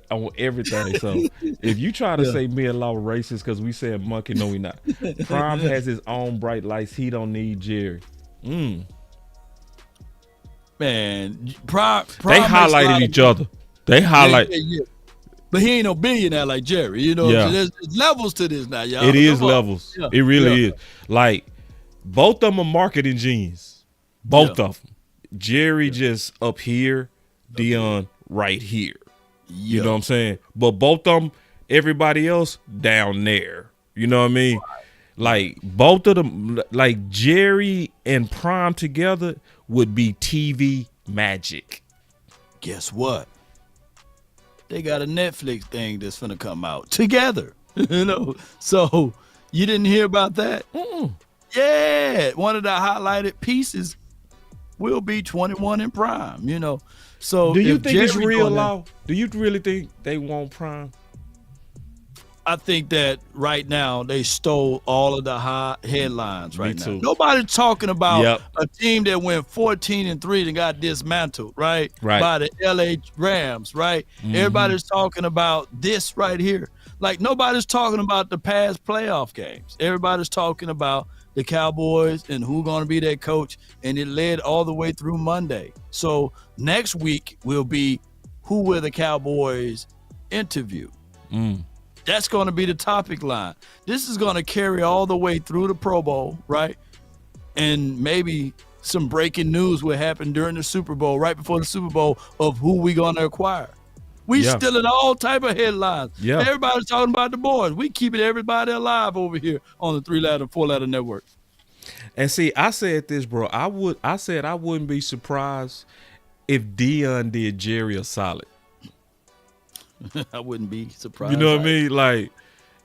on everything. So if you try to say me and Law racist because we say monkey, no, we not. Prime has his own bright lights. He don't need Jerry. Man, Prime they highlighted each other. They highlight. Yeah. But he ain't no billionaire like Jerry. You know, so there's levels to this now, y'all. It is levels. Yeah. It really is. Like, both of them are marketing genius. Both of them. Jerry just up here, Deion right here. You know what I'm saying? But both of them, everybody else down there. You know what I mean? Like, both of them, like Jerry and Prime together would be TV magic. Guess what? They got a Netflix thing that's finna come out together. You know? So, you didn't hear about that? Yeah. One of the highlighted pieces will be 21 in Prime, you know? So, do you think it's real, Law? Do you really think they want Prime? I think that right now they stole all of the high headlines right now. Too. Nobody's talking about a team that went 14-3 and got dismantled, right? By the LA Rams, right? Everybody's talking about this right here. Like, nobody's talking about the past playoff games. Everybody's talking about the Cowboys and who's going to be their coach, and it led all the way through Monday. So next week will be who will the Cowboys interview. That's going to be the topic line. This is going to carry all the way through the Pro Bowl, right? And maybe some breaking news will happen during the Super Bowl, right before the Super Bowl, of who we going to acquire. We still in all type of headlines. Everybody's talking about the boys. We keeping everybody alive over here on the 3-letter, 4-letter network. And see, I said this, bro. I said I wouldn't be surprised if Deion did Jerry a solid. I wouldn't be surprised. You know what I mean? Like,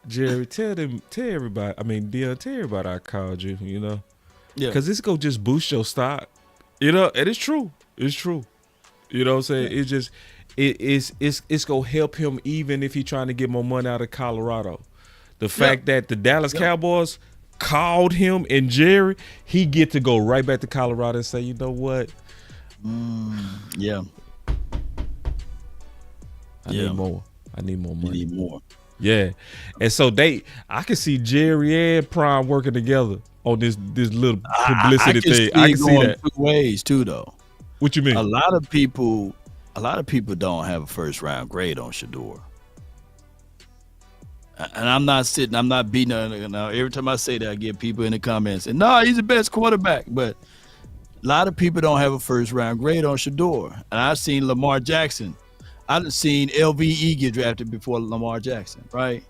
Jerry, tell everybody. I mean, Deion, tell everybody I called you. You know, because this go just boost your stock. You know, and it's true. It's true. You know what I'm saying? It's just it's gonna help him even if he's trying to get more money out of Colorado. The fact that the Dallas Cowboys called him and Jerry, he get to go right back to Colorado and say, you know what? I need more. I need more money. You need more. Yeah. And so I can see Jerry and Prime working together on this little publicity thing. I can see that. Two ways too, though. What you mean? A lot of people don't have a first round grade on Shador. And I'm not beating her. Now, every time I say that, I get people in the comments saying, no, he's the best quarterback. But a lot of people don't have a first round grade on Shador. And I've seen Lamar Jackson. I've seen LVE get drafted before Lamar Jackson, right?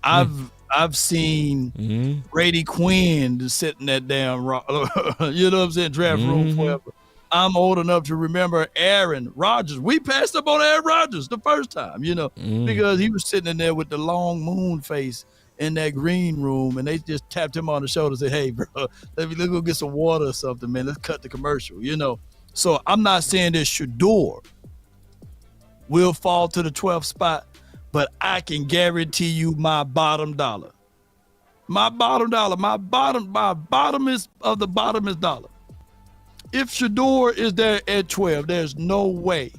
I've seen Brady Quinn just sitting that damn you know what I'm saying, draft room forever. I'm old enough to remember Aaron Rodgers. We passed up on Aaron Rodgers the first time, you know, because he was sitting in there with the long moon face in that green room, and they just tapped him on the shoulder and said, hey, bro, let's go get some water or something, man. Let's cut the commercial, you know. So I'm not saying that Shador will fall to the 12th spot, but I can guarantee you my bottom dollar. My bottom is of the bottom is dollar. If Shador is there at 12, there's no way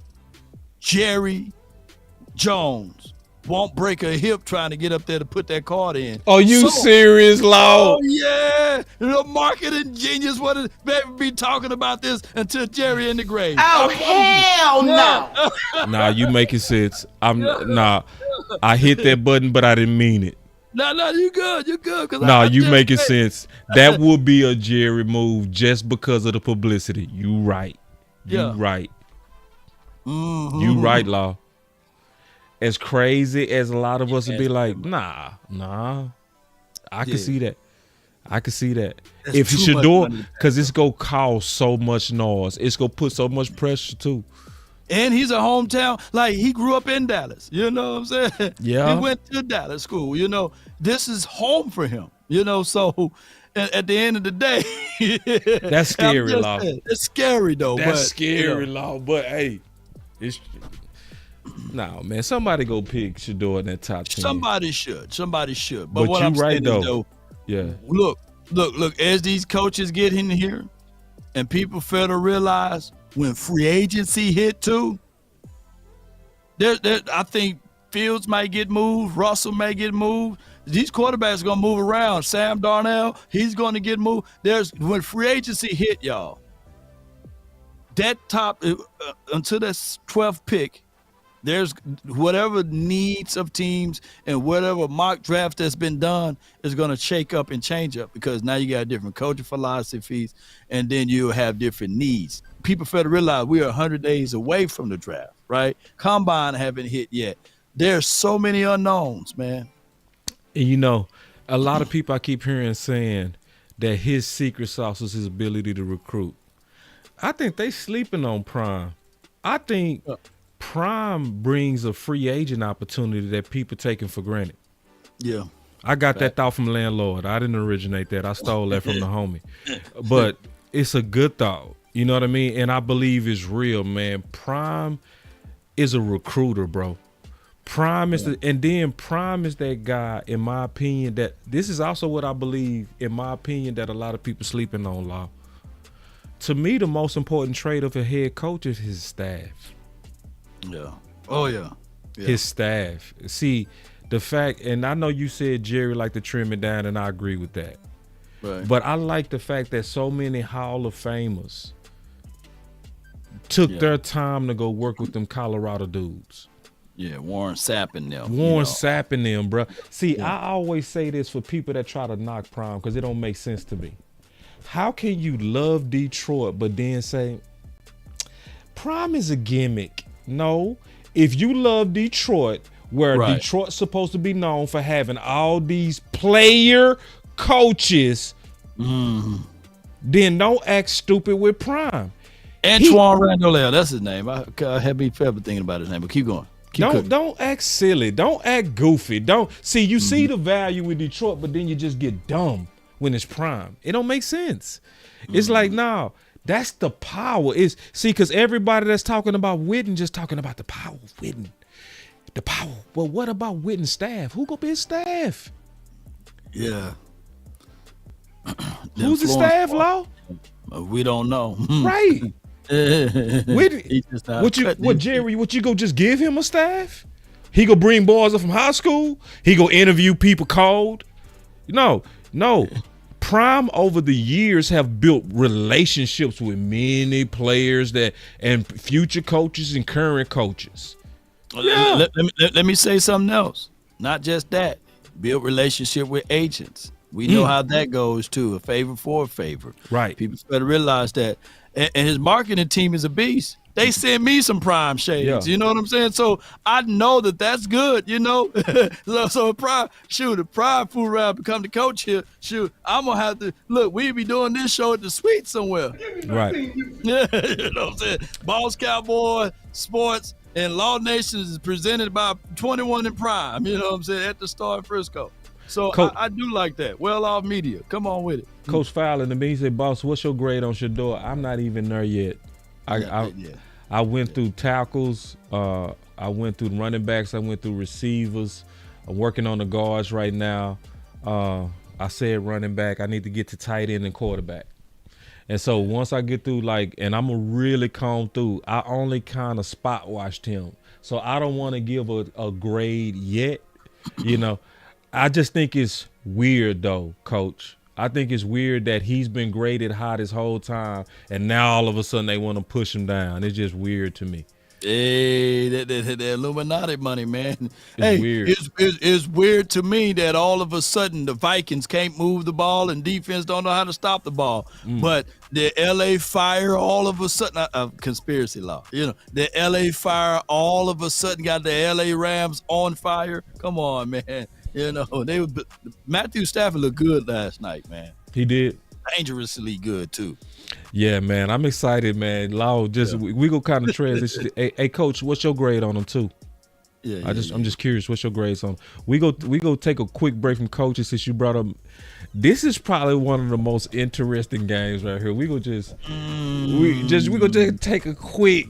Jerry Jones won't break her hip trying to get up there to put that card in. Are you serious, Law? Oh yeah, the marketing genius would be talking about this until Jerry in the grave. Oh hell no! Nah, you making sense. I hit that button, but I didn't mean it. No, you good. You making sense. That would be a Jerry move just because of the publicity. You right. You right. Mm-hmm. You right, Law. As crazy as a lot of us would be like, nah. I can see that. That's if Shador, because it's going to cause so much noise. It's going to put so much pressure, too. And he's a hometown. Like, he grew up in Dallas. You know what I'm saying? Yeah. He went to Dallas school. You know, this is home for him. You know, so at the end of the day. That's scary, Law. It's scary, though. That's scary, Law. But, hey, it's... No, man. Somebody go pick Shador in that top 10. Somebody should. But what you I'm right, saying though. is, look, as these coaches get in here and people fail to realize when free agency hit too, I think Fields might get moved, Russell may get moved. These quarterbacks are going to move around. Sam Darnold, he's going to get moved. When free agency hit, y'all, that top, until that 12th pick, there's whatever needs of teams and whatever mock draft that's been done is going to shake up and change up because now you got different coaching philosophies and then you have different needs. People fail to realize we are 100 days away from the draft, right? Combine haven't hit yet. There's so many unknowns, man. And you know, a lot of people I keep hearing saying that his secret sauce is his ability to recruit. I think they sleeping on Prime. I think Prime brings a free agent opportunity that people taking for granted. Yeah. I got that thought from Landlord. I didn't originate that. I stole that from the homie. But it's a good thought. You know what I mean? And I believe it's real, man. Prime is a recruiter, bro. Prime is Prime is that guy, in my opinion, that this is also what I believe, in my opinion, that a lot of people sleeping on, Law. To me, the most important trait of a head coach is his staff. Yeah. Oh, yeah. His staff. See, the fact, and I know you said Jerry liked to trim it down, and I agree with that. Right. But I like the fact that so many Hall of Famers took their time to go work with them Colorado dudes. Yeah, Warren Sapp and them. Sapp and them, bro. See, I always say this for people that try to knock Prime because it don't make sense to me. How can you love Detroit but then say, Prime is a gimmick? No. If you love Detroit, where Detroit's supposed to be known for having all these player coaches, then don't act stupid with Prime. Antoine Randall, that's his name. I had me forever thinking about his name, but keep going. Don't act silly. Don't act goofy. Don't see you see the value with Detroit, but then you just get dumb when it's Prime. It don't make sense. It's like, no, that's the power. Because everybody that's talking about Witten just talking about the power of Witten. The power. Well, what about Witten's staff? Who gonna be his staff? Yeah. Who's his staff, Law? We don't know. Right. What you go just give him a staff? He go bring boys up from high school? He go interview people cold? No. Prime over the years have built relationships with many players and future coaches and current coaches. Yeah. Let me say something else. Not just that. Build relationship with agents. We know how that goes too. A favor for a favor. Right. People better realize that. And his marketing team is a beast. They send me some Prime shades. Yeah. You know what I'm saying? So I know that's good, you know? so Prime, if Prime fool around become the coach here, I'm going to have to, look, we be doing this show at the suite somewhere. Right. Yeah, you know what I'm saying? Boss Cowboy Sports and Law Nations is presented by 21 in Prime, you know what I'm saying, at the Star in Frisco. So I do like that. Well-off media. Come on with it. Coach Fowler to me, he said, boss, what's your grade on Shador? I'm not even there yet. I went through tackles. I went through running backs. I went through receivers. I'm working on the guards right now. I said running back. I need to get to tight end and quarterback. And so once I get through, and I'm going to really comb through, I only kind of spot watched him. So I don't want to give a grade yet. You know, I just think it's weird though, Coach. I think it's weird that he's been graded high this whole time, and now all of a sudden they want to push him down. It's just weird to me. Hey, the Illuminati money, man. It's weird. It's weird to me that all of a sudden the Vikings can't move the ball and defense don't know how to stop the ball. But the LA Fire all of a sudden, conspiracy law, the LA Fire all of a sudden got the LA Rams on fire. Come on, man. Matthew Stafford looked good last night, man. He did. Dangerously good too. Yeah, man, I'm excited, man. Lau, we go kind of transition. Hey, Coach, what's your grade on them too? I'm just curious. What's your grades on? We go take a quick break from coaches since you brought up. This is probably one of the most interesting games right here. We go just take a quick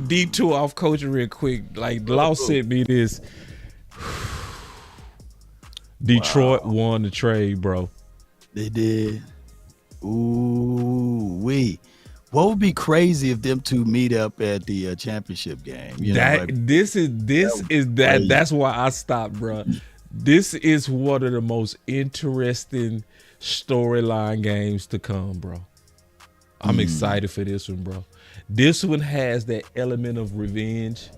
detour off coaching real quick. Like Lau sent me this. Detroit won the trade, bro. They did. Ooh, what would be crazy if them two meet up at the championship game? That's why I stopped, bro. This is one of the most interesting storyline games to come, bro. I'm excited for this one, bro. This one has that element of revenge.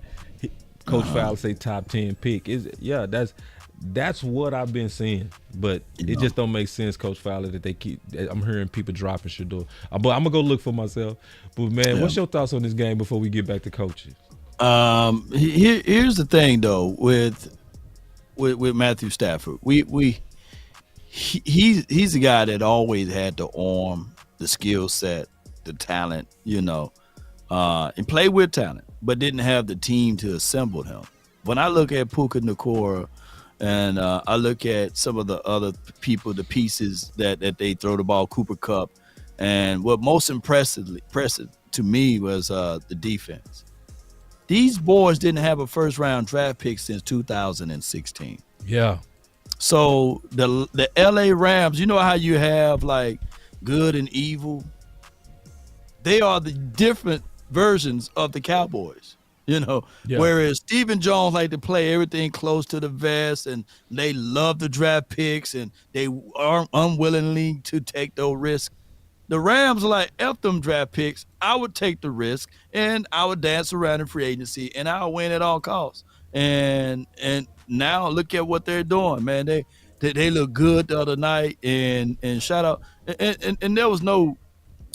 Coach Fowler say top 10 pick. That's what I've been seeing, but it just don't make sense, Coach Fowler, that they keep. I'm hearing people dropping Shador. But I'm gonna go look for myself. But man, what's your thoughts on this game before we get back to coaching? Here's the thing though with Matthew Stafford, he's a guy that always had the arm, the skill set, the talent, and play with talent, but didn't have the team to assemble him. When I look at Puka Nacua, and I look at some of the other people, the pieces that they throw the ball, Cooper Kupp, and what most impressive to me was the defense. These boys didn't have a first-round draft pick since 2016. Yeah. So the LA Rams, you know how you have like good and evil? They are the different versions of the Cowboys. Whereas Stephen Jones like to play everything close to the vest, and they love the draft picks, and they are unwillingly to take those risks. The Rams are like, F them draft picks. I would take the risk, and I would dance around in free agency, and I'll win at all costs. And now look at what they're doing, man. They look good the other night, and shout out. And there was no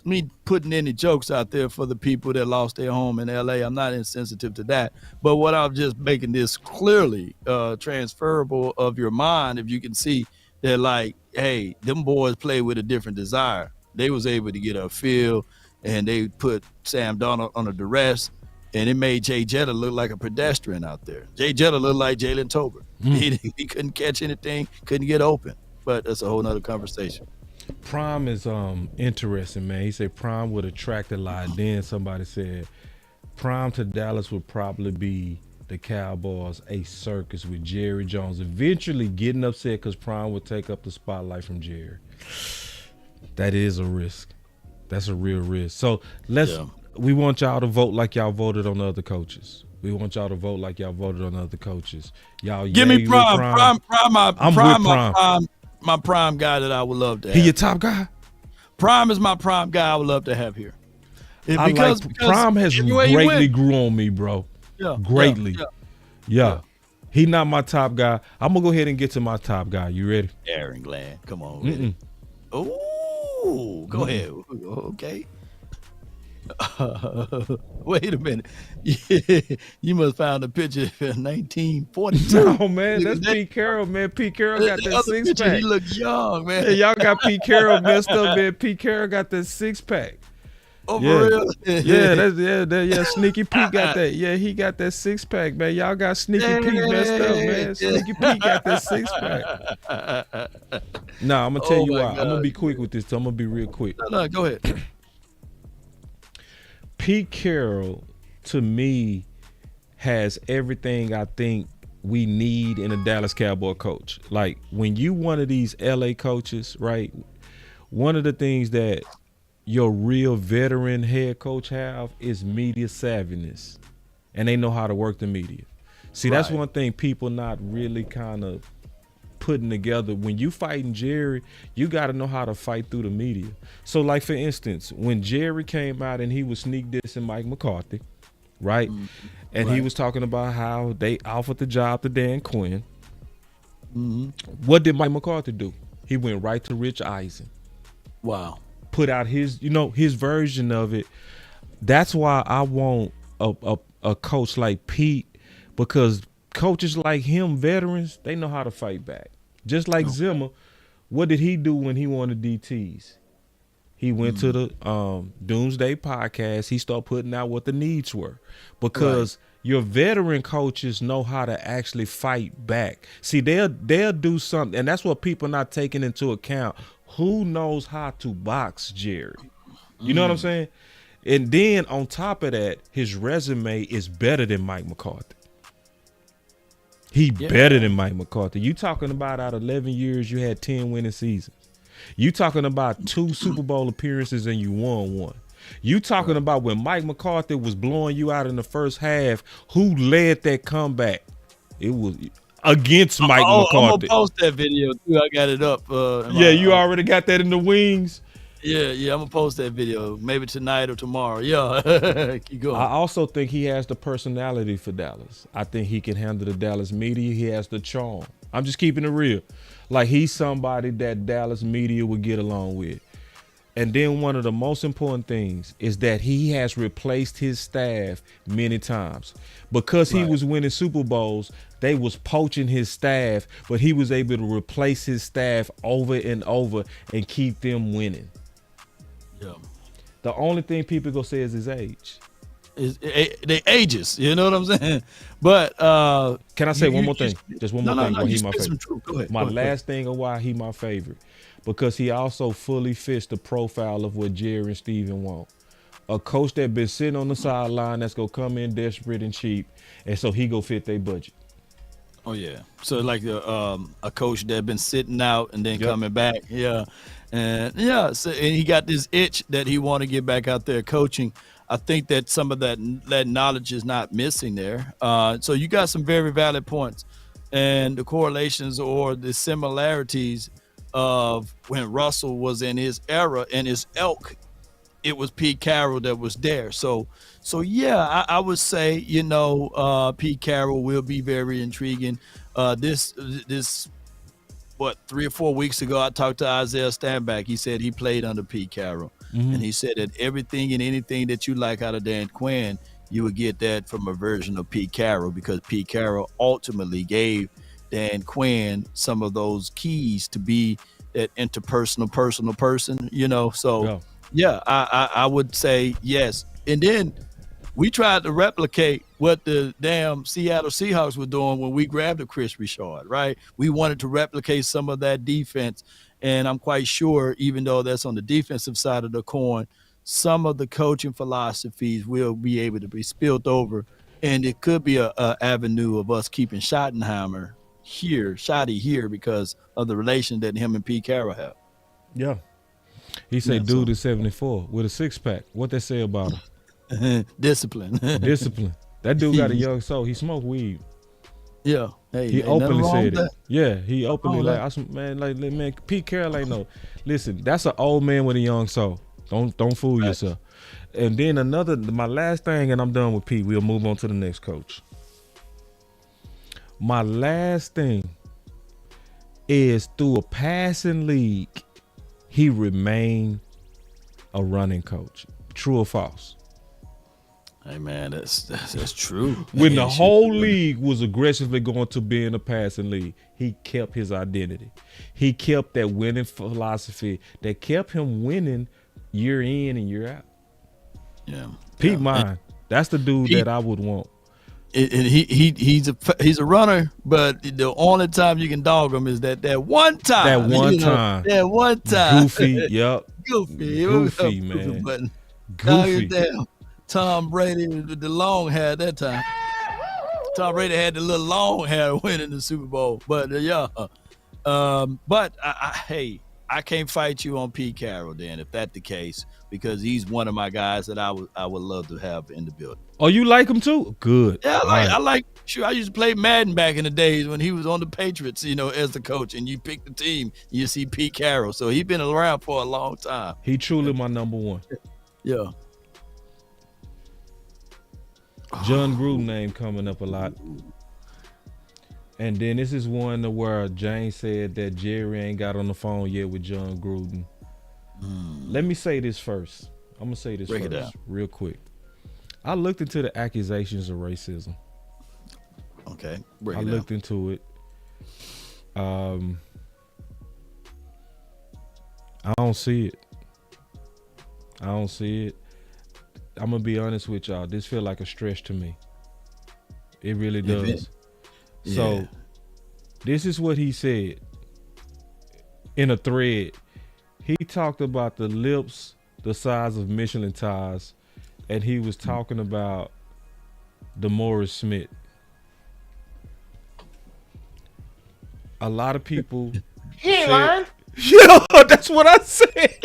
me putting any jokes out there for the people that lost their home in LA. I'm not insensitive to that. But what I'm just making this clearly transferable of your mind, if you can see that, like, hey, them boys play with a different desire. They was able to get a feel, and they put Sam Darnold under duress, and it made Jay Jetta look like a pedestrian out there. Jay Jetta looked like Jalen Tolbert. He couldn't catch anything, couldn't get open. But that's a whole nother conversation. Prime is interesting, man. He said Prime would attract a lot. Then somebody said Prime to Dallas would probably be the Cowboys a circus with Jerry Jones eventually getting upset because Prime would take up the spotlight from Jerry. That is a risk. That's a real risk. So we want y'all to vote like y'all voted on the other coaches. We want y'all to vote like y'all voted on the other coaches. Y'all give me Prime. I'm with Prime. My prime guy that I would love to have. He your top guy? Prime is my prime guy I would love to have here. Because Prime has greatly grew on me, bro. Yeah. Greatly. Yeah. He not my top guy. I'm going to go ahead and get to my top guy. You ready? Aaron Glenn. Come on. Oh, go ahead. Okay. Wait a minute. You must found a picture of 1942. No, man, that's Pete Carroll, man. Pete Carroll got that six pack. He look young, man. Yeah, y'all got Pete Carroll messed up, man. Pete Carroll got that six pack. Oh, for real? Yeah, Sneaky Pete got that. Yeah, he got that six pack, man. Y'all got Sneaky Pete messed up, man. Sneaky Pete got that six pack. Nah, I'm gonna tell you why. I'm gonna be quick with this. I'm gonna be real quick. No, go ahead. Pete Carroll, to me, has everything I think we need in a Dallas Cowboy coach. Like, when you one of these LA coaches, right, one of the things that your real veteran head coach have is media savviness. and they know how to work the media. See, that's one thing people not really kind of putting together. When you fighting Jerry, you got to know how to fight through the media. So, like, for instance, when Jerry came out and he was sneak dissing Mike McCarthy, right? And he was talking about how they offered the job to Dan Quinn. What did Mike McCarthy do? He went right to Rich Eisen. Wow. Put out his, his version of it. That's why I want a coach like Pete, because coaches like him, veterans, they know how to fight back. Just like Zimmer, what did he do when he wanted DTs? He went to the Doomsday podcast. He started putting out what the needs were, because your veteran coaches know how to actually fight back. See, they'll do something, and that's what people not taking into account. Who knows how to box Jerry? You know what I'm saying? And then on top of that, his resume is better than Mike McCarthy. He better than Mike McCarthy. You talking about out of 11 years, you had 10 winning seasons. You talking about 2 Super Bowl appearances and you won 1. You talking about when Mike McCarthy was blowing you out in the first half, who led that comeback? It was against Mike McCarthy. I'm gonna post that video too. I got it up. You already got that in the wings? Yeah, I'm gonna post that video maybe tonight or tomorrow. Yeah, keep going. I also think he has the personality for Dallas. I think he can handle the Dallas media. He has the charm. I'm just keeping it real. Like, he's somebody that Dallas media would get along with. And then one of the most important things is that he has replaced his staff many times. Because he was winning Super Bowls, they was poaching his staff, but he was able to replace his staff over and over and keep them winning. Yeah. The only thing people gonna say is his age. They ages, you know what I'm saying? But can I say one more thing? Just one more thing. Why he my favorite. Go ahead. My last thing on why he my favorite, because he also fully fits the profile of what Jerry and Steven want. A coach that been sitting on the sideline that's gonna come in desperate and cheap, and so he go fit their budget. Oh yeah. So like a coach that been sitting out and then coming back. Yeah. And so, and he got this itch that he want to get back out there coaching. I think that some of that knowledge is not missing there. So you got some very valid points, and the correlations or the similarities of when Russell was in his era and his ilk, it was Pete Carroll that was there. So yeah, I would say, Pete Carroll will be very intriguing. This 3 or 4 weeks ago, I talked to Isaiah Stanback. He said he played under Pete Carroll. And he said that everything and anything that you like out of Dan Quinn, you would get that from a version of Pete Carroll, because Pete Carroll ultimately gave Dan Quinn some of those keys to be that interpersonal, personal person, So, I would say yes. And then we tried to replicate what the damn Seattle Seahawks were doing when we grabbed a Chris Richard, right? We wanted to replicate some of that defense. And I'm quite sure, even though that's on the defensive side of the coin, some of the coaching philosophies will be able to be spilled over. And it could be a avenue of us keeping Schottenheimer here because of the relation that him and Pete Carroll have. Yeah. He said, dude is 74 with a 6-pack. What they say about him? Discipline. Discipline. That dude got a young soul. He smoked weed. Yeah. Hey, he openly said it. Yeah, he openly man, Pete Carroll ain't no. Listen, that's an old man with a young soul. Don't fool yourself. And then my last thing, and I'm done with Pete. We'll move on to the next coach. My last thing is, through a passing league, he remained a running coach. True or false? Hey man, that's true. When the whole league was aggressively going to be in a passing league, he kept his identity. He kept that winning philosophy that kept him winning year in and year out. Yeah, Pete mine. That's the dude that I would want. And he's a runner, but the only time you can dog him is that one time. That one time. Goofy, yep. Goofy, man. Goofy. Damn. Tom Brady with the long hair that time. Tom Brady had the little long hair winning the Super Bowl. But but I I can't fight you on Pete Carroll then, if that's the case, because he's one of my guys that I would love to have in the building. Oh, you like him too? Good. Yeah, I like. Sure, I used to play Madden back in the days when he was on the Patriots, as the coach, and you pick the team, you see Pete Carroll. So he's been around for a long time. He truly my number one. Yeah. Jon Gruden name coming up a lot. And then this is one where James said that Jerry ain't got on the phone yet with Jon Gruden. Let me say this first. I'm going to say this first real quick. I looked into the accusations of racism. Okay. I looked into it. I don't see it. I'm going to be honest with y'all. This feel like a stretch to me. It really does. So, this is what he said in a thread. He talked about the lips the size of Michelin tires, and he was talking about DeMaurice Smith. A lot of people He ain't lying. Yeah, that's what I said.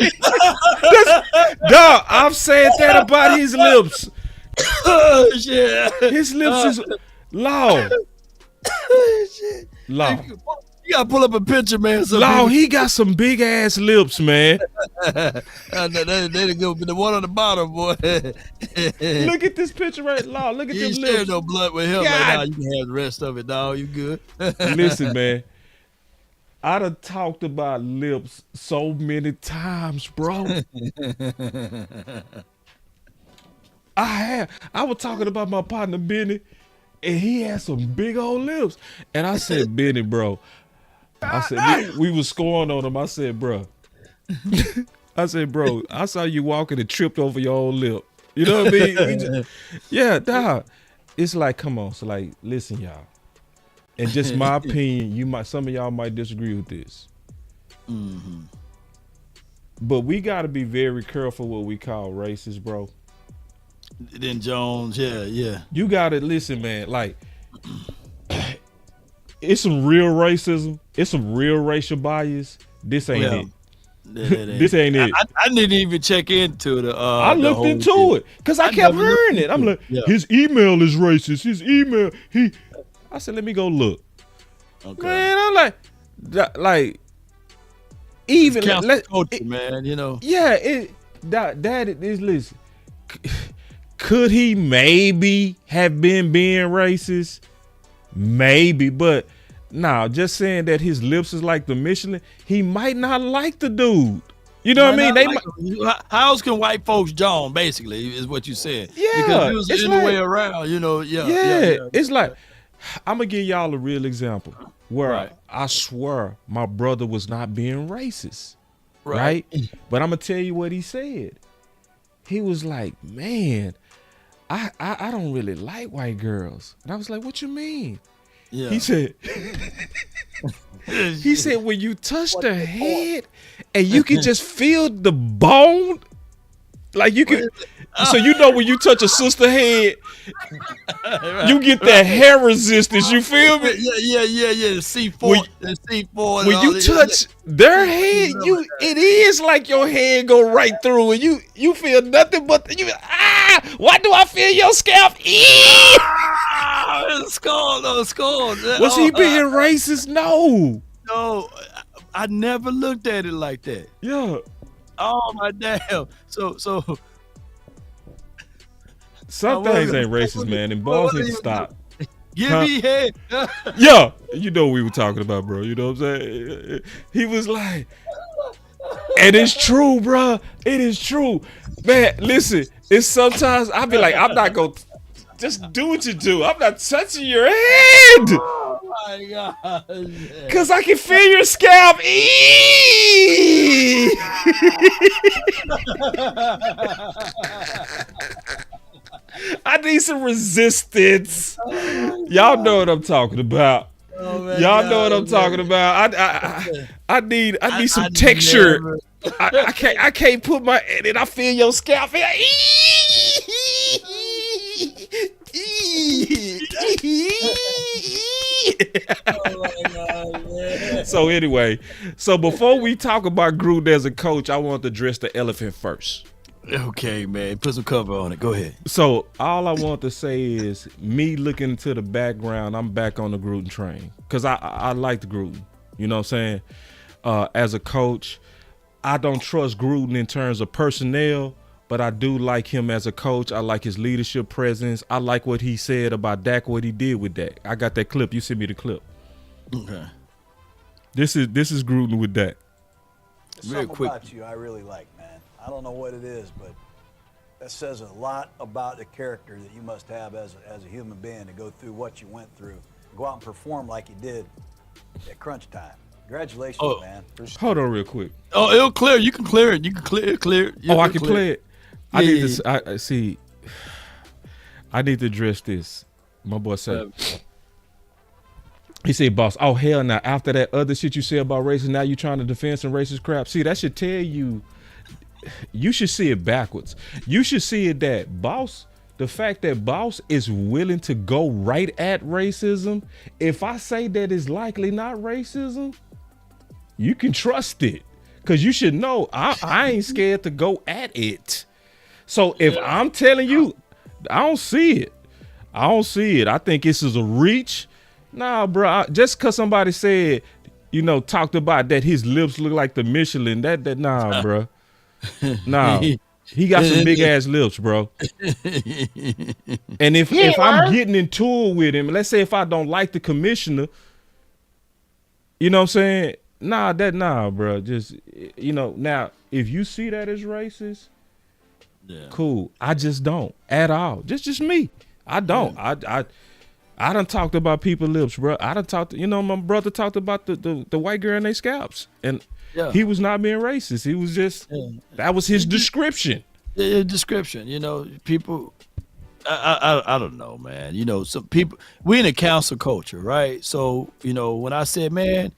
Dog, I've said that about his lips. Oh, shit. His lips is law. Law. You gotta pull up a picture, man. Law, he got some big ass lips, man. They the one on the bottom, boy. Look at this picture right, Law. Look at You this ain't sharing lips. no blood with him. Like, nah, you can have the rest of it, dog. You good? Listen, man. I done talked about lips so many times, bro. I have. I was talking about my partner Benny, and he had some big old lips. And I said, Benny, bro. I said, we was scoring on him. I said, bro. I said, bro, I saw you walking and tripped over your own lip. You know what I mean? Yeah, dog. It's like, come on. So like, listen, y'all. And just my opinion, some of y'all might disagree with this. Mm-hmm. But we got to be very careful what we call racist, bro. Then Jones, yeah. You got to listen, man. Like, it's some real racism. It's some real racial bias. This ain't it. This ain't it. I didn't even check into the. I looked into it because I kept hearing it. I'm like, his email is racist. His email, I said, let me go look. Okay. Man, I'm like, even culture, man. Yeah, that is. Listen, could he maybe have been being racist? Maybe, but nah. Just saying that his lips is like the Michelin, he might not like the dude. You know what I mean? How else can white folks John? Basically, is what you said. Yeah, because it was the way around. Yeah. It's like, I'm gonna give y'all a real example where I swear my brother was not being racist, right? But I'm gonna tell you what he said. He was like, man, I don't really like white girls. And I was like, what you mean? Yeah. He said, when you touch their head and you can just feel the bone, like you can. So when you touch a sister head, you get that hair resistance. You feel me? Yeah. The C4. The C4. When you touch their head, it is like your head go right through, and you feel nothing but why do I feel your scalp? Scold. Was he being racist? No, I never looked at it like that. Yeah. Oh my damn. So. Some things ain't racist, man, and balls need to stop. Give me head. Yeah, you know what we were talking about, bro. You know what I'm saying? He was like, and it's true, bro. It is true. Man, listen, it's sometimes I be like, I'm not going to just do what you do. I'm not touching your head. Oh, my God. Because I can feel your scalp. I need some resistance. Y'all know what I'm talking about. Y'all know what I'm talking about. I need some texture. I can't put my and I feel your scalp. shit. Oh my God, man. So anyway, so before we talk about Gruden as a coach, I want to address the elephant first. Okay, man. Put some cover on it. Go ahead. So all I want to say is me looking into the background, I'm back on the Gruden train because I like the Gruden. You know what I'm saying? As a coach, I don't trust Gruden in terms of personnel, but I do like him as a coach. I like his leadership presence. I like what he said about Dak, what he did with Dak. I got that clip. You sent me the clip. Okay. This is Gruden with Dak. Real quick. About you, I really like, man. I don't know what it is, but that says a lot about the character that you must have as a human being to go through what you went through, go out and perform like you did at crunch time. Congratulations, man. Hold on real quick. Oh, it'll clear. You can clear it. You can clear it. Oh, I can play it. I need Yeah. to see. I need to address this. My boy said. He said, boss, oh, hell no. After that other shit you said about racism, now you trying to defend some racist crap. See, that should tell you, you should see it backwards. You should see it that boss, the fact that boss is willing to go right at racism. If I say that it's likely not racism, you can trust it. Because you should know I ain't scared to go at it. So if I'm telling you, I don't see it. I don't see it. I think this is a reach. Nah, bro. Just because somebody said, talked about that his lips look like the Michelin, nah, bro. Nah. He got some big ass lips, bro. And if I'm getting into it with him, let's say if I don't like the commissioner, you know what I'm saying? Nah, bro. Just, now, if you see that as racist, cool. I just don't at all. Just me. I don't. Yeah. I done talked about people's lips, bro. I done talked, my brother talked about the white girl and their scalps. And he was not being racist. He was just, that was his description. Yeah, description. People, I don't know, man. Some people, we in a council culture, right? So, when I said, man,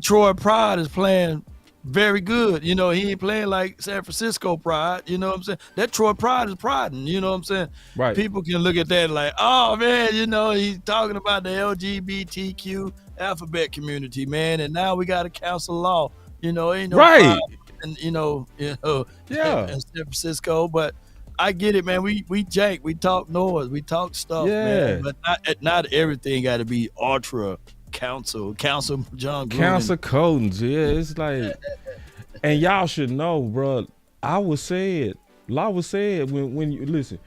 Troy Pride is playing very good. He ain't playing like San Francisco Pride. You know what I'm saying? That Troy Pride is priding. You know what I'm saying? Right. People can look at that like, oh, man, he's talking about the LGBTQ alphabet community, man. And now we got a council law. Ain't no right. And, in San Francisco. But I get it, man. We jank. We talk noise. We talk stuff, man. But not everything got to be ultra Council Jon Gruden. Council Codens, it's like, and y'all should know, bro. Law was said when you listen.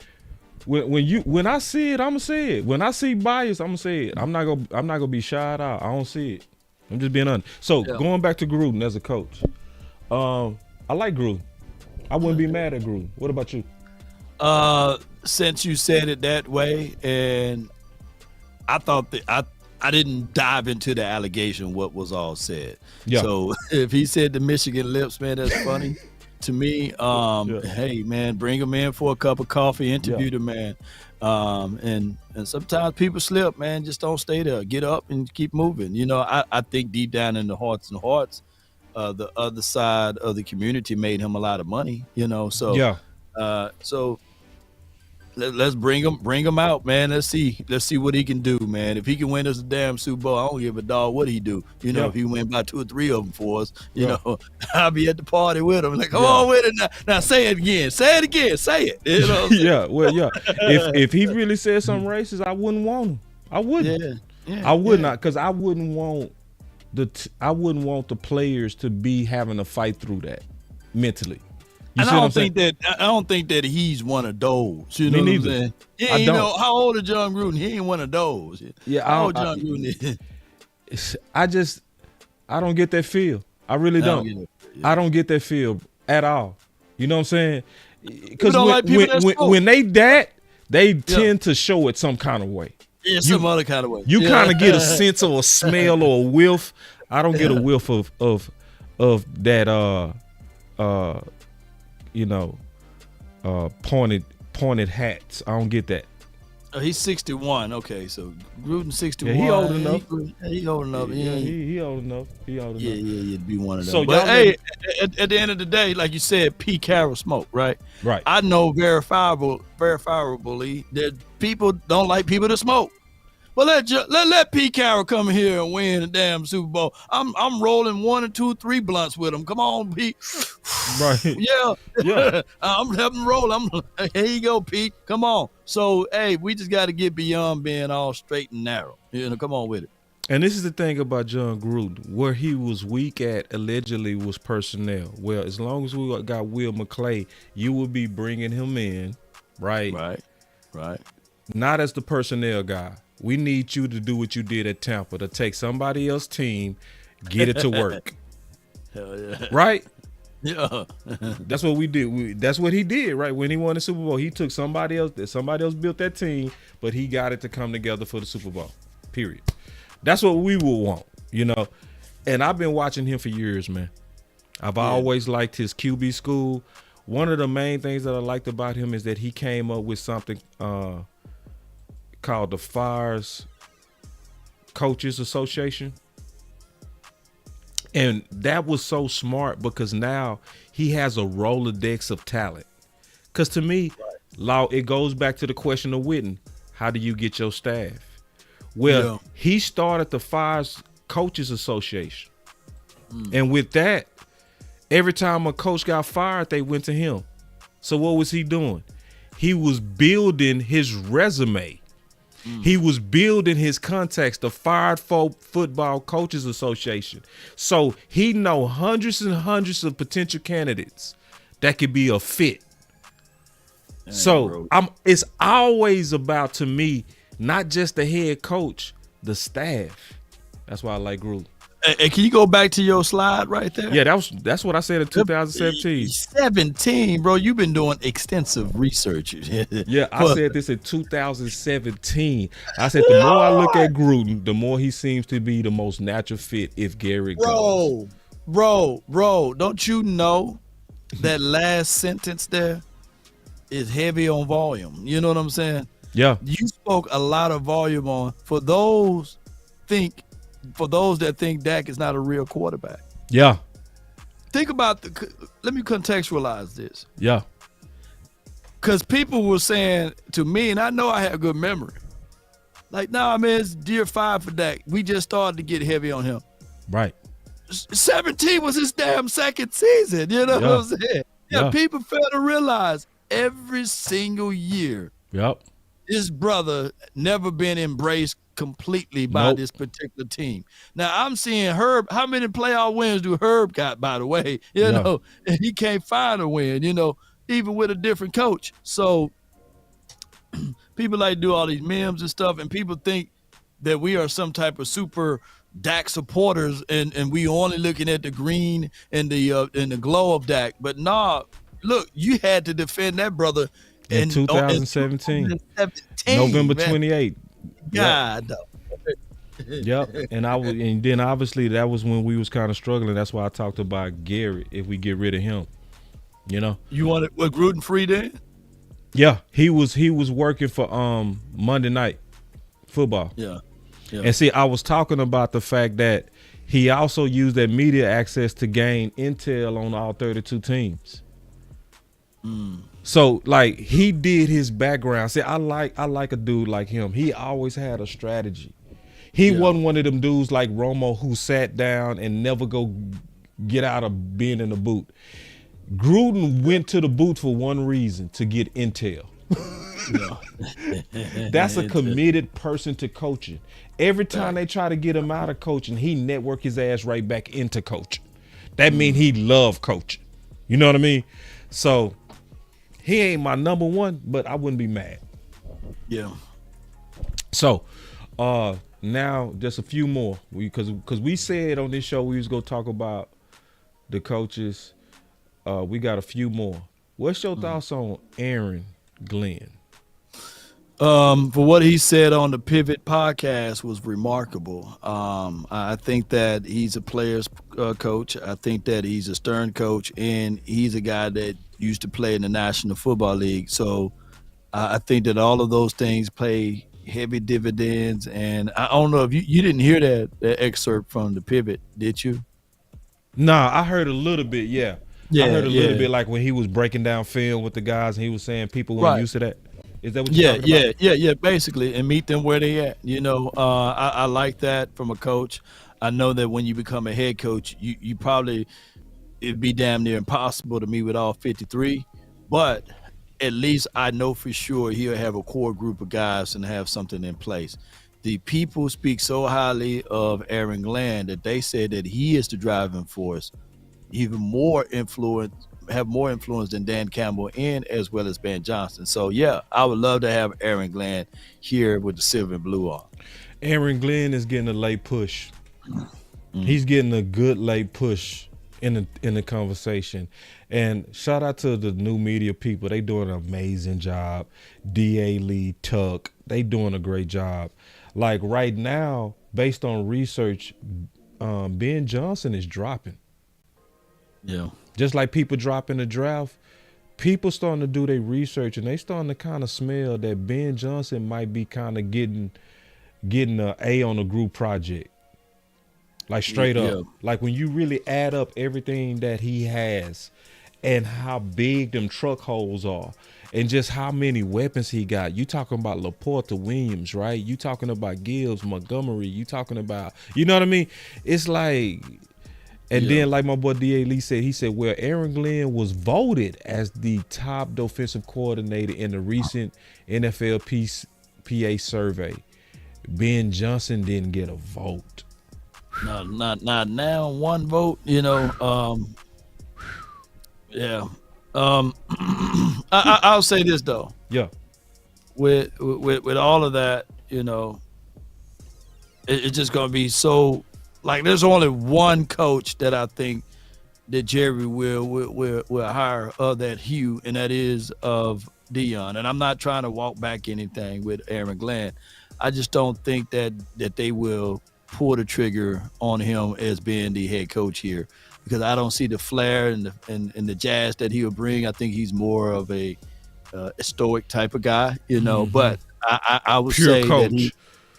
When I see it, I'ma say it. When I see bias, I'ma say it. I'm not gonna be shied out. I don't see it. I'm just being honest. So going back to Gruden as a coach, I like Gruden. I wouldn't be mad at Gruden. What about you? Since you said it that way, and I thought that I didn't dive into the allegation, what was all said. Yeah. So if he said the Michigan lips, man, that's funny to me. Hey, man, bring him in for a cup of coffee, interview the man. And sometimes people slip, man, just don't stay there. Get up and keep moving. I think deep down in the hearts and hearts, the other side of the community made him a lot of money, so so let's bring him out, man. Let's see what he can do, man. If he can win us a damn Super Bowl, I don't give a dog what he do. If he win by 2 or 3 of them for us, I'll be at the party with him. Like, come on with it now. Say it again. Say it again. Say it. If he really said something racist, I wouldn't want him. I wouldn't. I would not, because I wouldn't want the players to be having to fight through that mentally. And I don't think that he's one of those. Me neither. I don't. How old is Jon Gruden? He ain't one of those. How old Jon Gruden is? I don't get that feel. I really don't. I don't get that feel at all. You know what I'm saying? Because when they tend to show it some kind of way. Yeah, some other kind of way. You kind of get a sense or a smell or a whiff. I don't get a whiff of that pointed hats. I don't get that. Oh, he's 61. Okay, so Gruden 61. Yeah, he old enough. He old enough. He old enough. Yeah, he'd be one of them. So, but hey, at the end of the day, like you said, P. Carroll smoke, right? Right. I know verifiably that people don't like people to smoke. Well, let Pete Carroll come here and win the damn Super Bowl. I'm rolling 1 or 2, 3 blunts with him. Come on, Pete. Right. Yeah. I'm helping roll. Here you go, Pete. Come on. So, hey, we just got to get beyond being all straight and narrow. Come on with it. And this is the thing about Jon Gruden. Where he was weak at, allegedly, was personnel. Well, as long as we got Will McClay, you will be bringing him in, right? Right. Not as the personnel guy. We need you to do what you did at Tampa, to take somebody else's team, get it to work. Hell yeah. Right? Yeah. That's what we did. That's what he did, right? When he won the Super Bowl, he took somebody else built that team, but he got it to come together for the Super Bowl, period. That's what we will want, And I've been watching him for years, man. I've always liked his QB school. One of the main things that I liked about him is that he came up with something called the Fires Coaches Association. And that was so smart because now he has a Rolodex of talent. Because to me, it goes back to the question of Witten. How do you get your staff? Well, he started the Fires Coaches Association. And with that, every time a coach got fired, they went to him. So what was he doing? He was building his resume. He was building his contacts, the Fired Football Coaches Association. So he know hundreds and hundreds of potential candidates that could be a fit. So it's always about, to me, not just the head coach, the staff. That's why I like Gruden. Hey, can you go back to your slide right there? Yeah, that's what I said in 2017. 17, bro. You've been doing extensive research. Yeah, I said this in 2017. I said the more I look at Gruden, the more he seems to be the most natural fit if Garrett goes. Bro, don't you know that last sentence there is heavy on volume? You know what I'm saying? Yeah. You spoke a lot of volume on for those that think Dak is not a real quarterback. Yeah. Think about let me contextualize this. Yeah. Because people were saying to me, and I know I have good memory, like, nah, man, it's year 5 for Dak. We just started to get heavy on him. Right. 17 was his damn second season. You know what I'm saying? Yeah, people fail to realize every single year. Yep. His brother never been embraced completely by this particular team. Now I'm seeing Herb. How many playoff wins do Herb got, by the way? You know, and he can't find a win, even with a different coach. So people like to do all these memes and stuff, and people think that we are some type of super Dak supporters and we only looking at the green and the glow of Dak. But nah, look, you had to defend that brother in 2017. November 28th. God. Yep. And then obviously that was when we was kind of struggling. That's why I talked about Garrett if we get rid of him. You wanted Gruden free then? Yeah, he was working for Monday Night Football. Yeah. And see, I was talking about the fact that he also used that media access to gain intel on all 32 teams. So like he did his background. See, I like a dude like him. He always had a strategy. He wasn't one of them dudes like Romo who sat down and never go get out of being in the booth. Gruden went to the booth for one reason, to get intel. That's a committed person to coaching. Every time they try to get him out of coaching, he network his ass right back into coaching. That means he loved coaching. You know what I mean? So he ain't my number one, but I wouldn't be mad. Yeah. So now just a few more. Because we said on this show we was going to talk about the coaches. We got a few more. What's your thoughts on Aaron Glenn? For what he said on the Pivot podcast was remarkable. I think that he's a player's coach. I think that he's a stern coach, and he's a guy that used to play in the National Football League. So I think that all of those things play heavy dividends. And I don't know if you didn't hear that excerpt from the Pivot, did you? Nah, I heard a little bit, I heard a little bit like when he was breaking down film with the guys and he was saying people weren't used to that. Is that what you're talking about? Yeah, basically, and meet them where they at. I like that from a coach. I know that when you become a head coach, you probably, it'd be damn near impossible to meet with all 53, but at least I know for sure he'll have a core group of guys and have something in place. The people speak so highly of Aaron Glenn that they said that he is the driving force, even more influence, have more influence than Dan Campbell and as well as Ben Johnson. So yeah, I would love to have Aaron Glenn here with the silver and blue on. Aaron Glenn is getting a late push. He's getting a good late push in the conversation. And shout out to the new media people. They doing an amazing job. D.A. Lee, Tuck, they doing a great job. Like right now, based on research, Ben Johnson is dropping. Yeah. Just like people drop in the draft, people starting to do their research and they starting to kind of smell that Ben Johnson might be kind of getting an A on a group project. Like straight up. Like when you really add up everything that he has and how big them truck holes are and just how many weapons he got. You talking about Laporta, Williams, right? You talking about Gibbs, Montgomery. You talking about, you know what I mean? It's like, and then like my boy D.A. Lee said, he said, well, Aaron Glenn was voted as the top defensive coordinator in the recent NFL PA survey. Ben Johnson didn't get a vote. No, not now. One vote, I'll say this though. Yeah. With all of that, it's just gonna be so. Like, there's only one coach that I think that Jerry will hire of that hue, and that is of Deion. And I'm not trying to walk back anything with Aaron Glenn. I just don't think that they will pull the trigger on him as being the head coach here, because I don't see the flair and the jazz that he'll bring. I think he's more of a stoic type of guy, But I would pure say coach. that he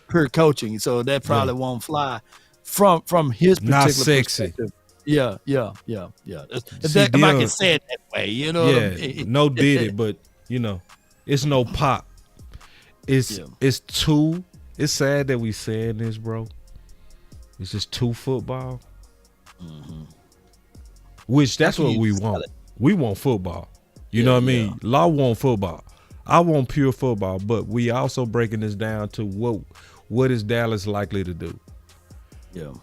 pure coaching, so that probably won't fly from his particular not sexy. perspective. Yeah. If See, I can say it that way, what I mean? No did it, but it's no pop. It's too. It's sad that we saying this, bro. It's just too football. Which that's what we want. We want football. You know what I mean? Law want football. I want pure football, but we also breaking this down to what is Dallas likely to do? Yeah.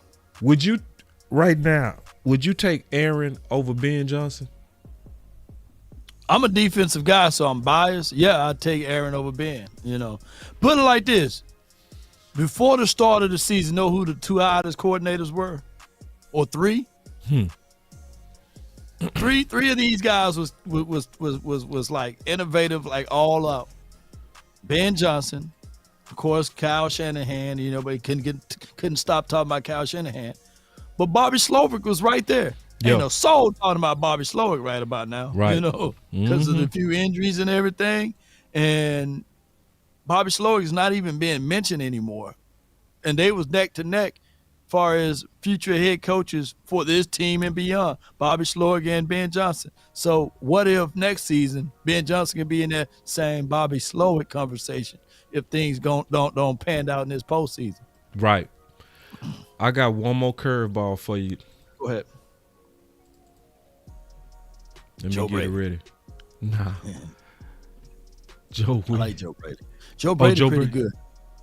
Would you take Aaron over Ben Johnson? I'm a defensive guy, so I'm biased. Yeah, I'd take Aaron over Ben, Put it like this. Before the start of the season, know who the two hottest coordinators were? Or three? Three of these guys was like innovative, like all up. Ben Johnson, of course, Kyle Shanahan, but couldn't stop talking about Kyle Shanahan. But Bobby Slowick was right there. Ain't no soul talking about Bobby Slowick right about now. Right. Because of the few injuries and everything. And Bobby Slowick is not even being mentioned anymore. And they was neck to neck as far as future head coaches for this team and beyond. Bobby Slowick and Ben Johnson. So what if next season Ben Johnson can be in that same Bobby Slowick conversation if things don't pan out in this postseason? Right. I got one more curveball for you. Go ahead. Let me get it ready. Nah. Joe. I like Joe Brady. Joe Brady pretty good.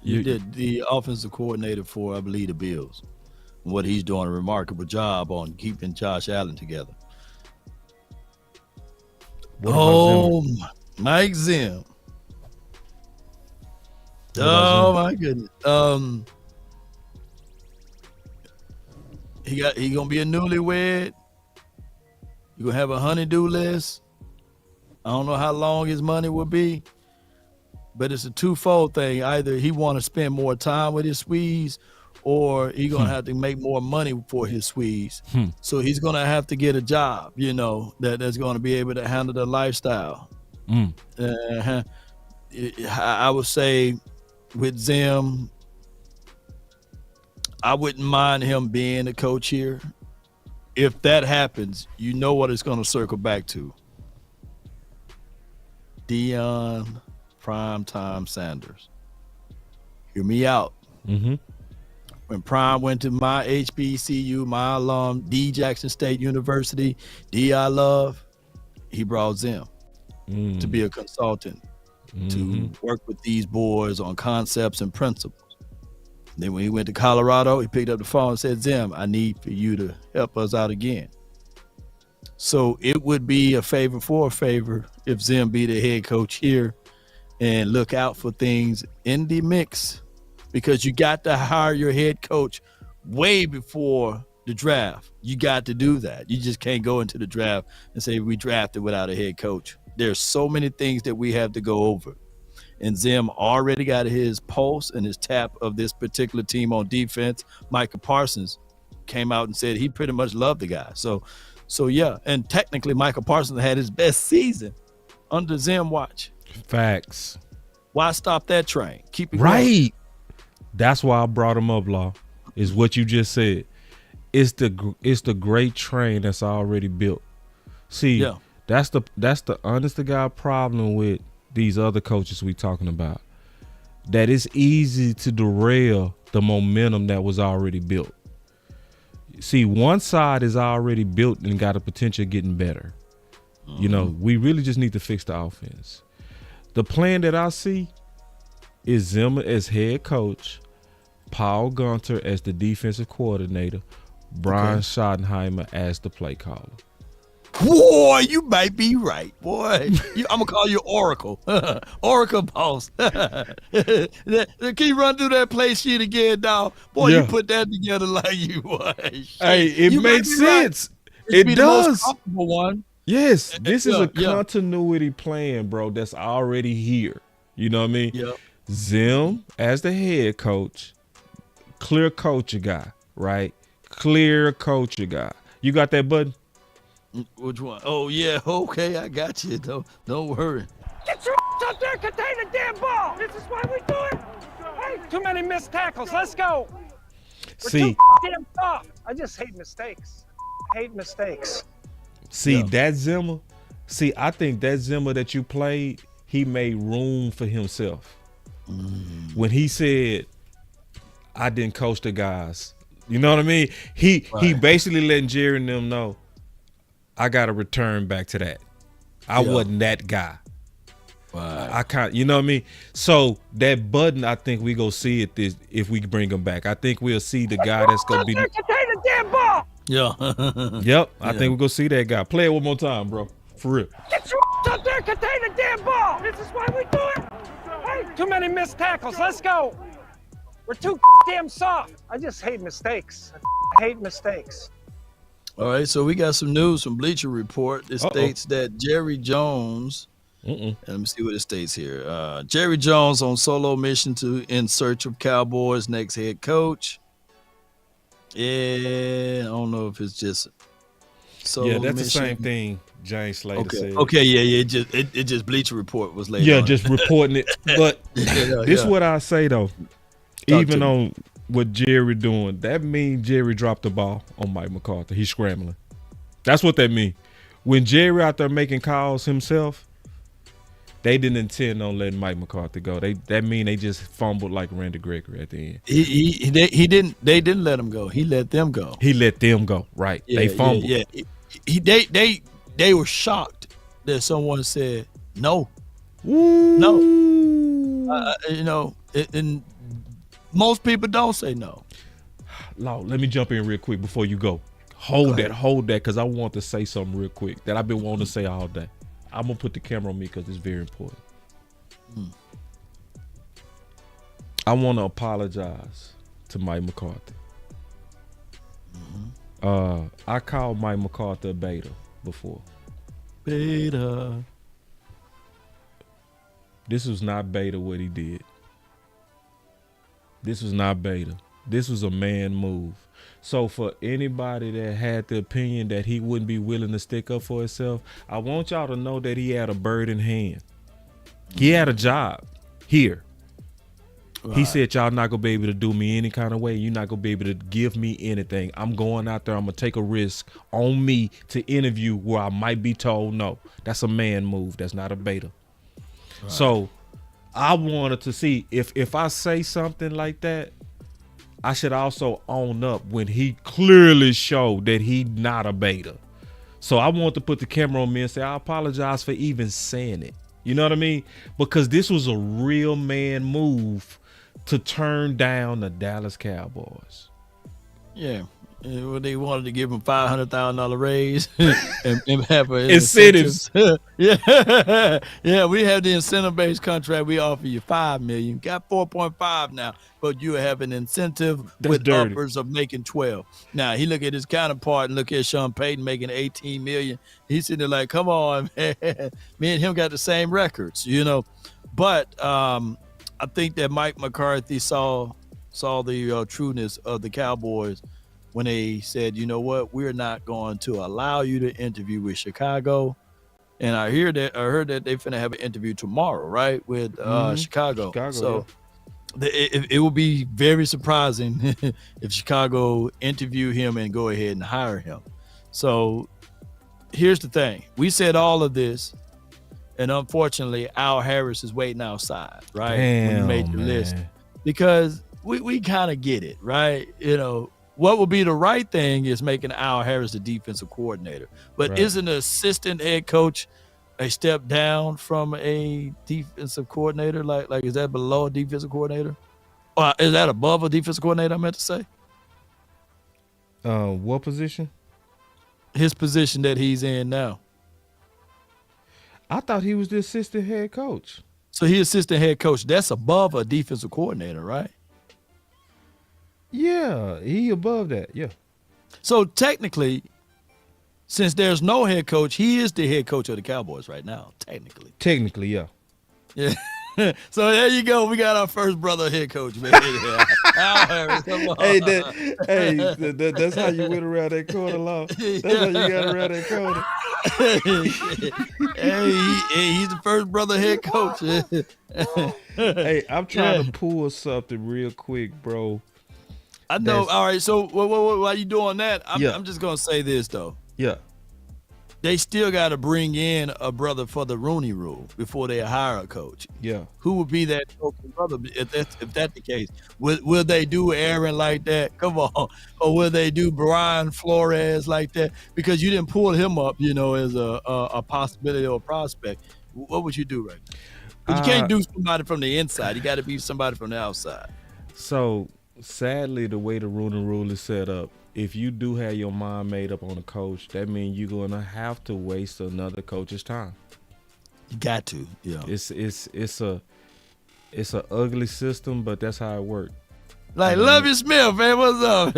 He did the offensive coordinator for, I believe, the Bills. What he's doing a remarkable job on keeping Josh Allen together. Mike Zim. My goodness. He gonna be a newlywed. You gonna have a honey-do list. I don't know how long his money will be, but it's a twofold thing. Either he want to spend more time with his squeeze, or he gonna have to make more money for his squeeze. So he's gonna have to get a job, that's gonna be able to handle the lifestyle. I would say with Zim, I wouldn't mind him being the coach here. If that happens, you know what it's going to circle back to. Deion Primetime Sanders. Hear me out. Mm-hmm. When Prime went to my HBCU, my alum, D. Jackson State University, D.I. Love, he brought Zim to be a consultant, to work with these boys on concepts and principles. Then when he went to Colorado, he picked up the phone and said, Zim, I need for you to help us out again. So it would be a favor for a favor if Zim be the head coach here and look out for things in the mix, because you got to hire your head coach way before the draft. You got to do that. You just can't go into the draft and say we drafted without a head coach. There's so many things that we have to go over. And Zim already got his pulse and his tap of this particular team on defense. Micah Parsons came out and said he pretty much loved the guy. So yeah, and technically Micah Parsons had his best season under Zim watch. Facts. Why stop that train? Keep it right. going. That's why I brought him up, Law. Is what you just said. It's the great train that's already built. See, yeah. That's the honest to God problem with these other coaches we talking about. That it's easy to derail the momentum that was already built. See, one side is already built and got a potential of getting better. You know, we really just need to fix the offense. The plan that I see is Zimmer as head coach, Paul Gunter as the defensive coordinator, Brian Schottenheimer as the play caller. Boy, you might be right, boy. I'm gonna call you Oracle, Oracle boss. Can you run through that play sheet again, dog? Boy, you put that together like you was. Hey, it makes sense. Right. It does. The most comfortable one. Yes, this is a continuity plan, bro. That's already here. You know what I mean? Yeah. Zim as the head coach, clear culture guy, right? Clear culture guy. You got that button? Which one? Oh yeah, okay, I got you. Don't worry. Get your up there, contain the damn ball. This is why we do it. Hey, too many missed tackles. Let's go. We're too damn soft. I just hate mistakes. I hate mistakes. See, that Zimmer. See, I think that Zimmer that you played, he made room for himself. When he said, I didn't coach the guys. You know what I mean? He basically letting Jerry and them know, I got to return back to that. I wasn't that guy. Right. I can't, you know what I mean? So that button, I think we go see it this if we bring him back. I think we'll see the guy that's gonna be. Contain the damn ball. Yeah. Yep. I think we're gonna see that guy. Play it one more time, bro. For real. Get your up there, contain the damn ball. This is why we do it. Hey, too many missed tackles. Let's go. We're too damn soft. I just hate mistakes. I hate mistakes. All right, so we got some news from Bleacher Report. It states that Jerry Jones, and let me see what it states here. Jerry Jones on solo mission in search of Cowboys' next head coach. Yeah, I don't know if it's just solo that's mission. the same thing James Slater said. Okay, yeah, it just Bleacher Report was later. Yeah, just reporting it. But this is what I say though. Even on what Jerry doing, that means Jerry dropped the ball on Mike McCarthy. He's scrambling. That's what that means. When Jerry out there making calls himself, they didn't intend on letting Mike McCarthy go. That mean they just fumbled like Randy Gregory at the end. They didn't let him go. He let them go. He let them go. Right. Yeah, they fumbled. Yeah. They were shocked that someone said no. Ooh. No. And most people don't say no. Law, let me jump in real quick before you go. Hold that, because I want to say something real quick that I've been wanting to say all day. I'm going to put the camera on me because it's very important. I want to apologize to Mike McCarthy. I called Mike McCarthy a beta before. Beta. This was not beta what he did. This was not beta. This was a man move. So for anybody that had the opinion that he wouldn't be willing to stick up for himself, I want y'all to know that he had a bird in hand. He had a job here. Right. He said, y'all not going to be able to do me any kind of way. You're not going to be able to give me anything. I'm going out there. I'm going to take a risk on me to interview where I might be told no. That's a man move. That's not a beta. Right. So I wanted to see if I say something like that, I should also own up when he clearly showed that he not a beta. So I want to put the camera on me and say, I apologize for even saying it. You know what I mean? Because this was a real man move to turn down the Dallas Cowboys. Yeah. They wanted to give him $500,000 raise and have incentives. Yeah, yeah. We have the incentive-based contract. We offer you $5 million. Got 4.5 now, but you have an incentive with uppers of making 12. Now he look at his counterpart and look at Sean Payton making $18 million. He's sitting there like, come on, man. Me and him got the same records, you know. But I think that Mike McCarthy saw the trueness of the Cowboys when they said, you know what, we're not going to allow you to interview with Chicago. And I heard that they finna have an interview tomorrow, right, with Chicago. So yeah. it will be very surprising if Chicago interview him and go ahead and hire him. So here's the thing. We said all of this, and unfortunately, Al Harris is waiting outside, right? Damn, when we made the list. Because we kind of get it, right? You know, what would be the right thing is making Al Harris the defensive coordinator. But isn't an assistant head coach a step down from a defensive coordinator? Like is that below a defensive coordinator? Or is that above a defensive coordinator, I meant to say? What position? His position that he's in now. I thought he was the assistant head coach. So he assistant head coach. That's above a defensive coordinator, right? Yeah, he above that, yeah. So technically, since there's no head coach, he is the head coach of the Cowboys right now, technically. Technically, yeah. Yeah. So there you go. We got our first brother head coach, man. Al Harris, come on. Hey, that's how you went around that corner, Law. That's how you got around that corner. Hey, he's the first brother head coach. Hey, I'm trying to pull something real quick, bro. I know. All right. So while you doing that, I'm just gonna say this though. Yeah. They still got to bring in a brother for the Rooney Rule before they hire a coach. Yeah. Who would be that brother if that's the case? Will they do Aaron like that? Come on. Or will they do Brian Flores like that? Because you didn't pull him up, you know, as a possibility or a prospect. What would you do right now? Because you can't do somebody from the inside. You got to be somebody from the outside. So sadly, the way the Rooney Rule is set up, if you do have your mind made up on a coach, that means you're gonna have to waste another coach's time. You got to, yeah. It's a ugly system, but that's how it works. Like Lovey Smith, man, what's up?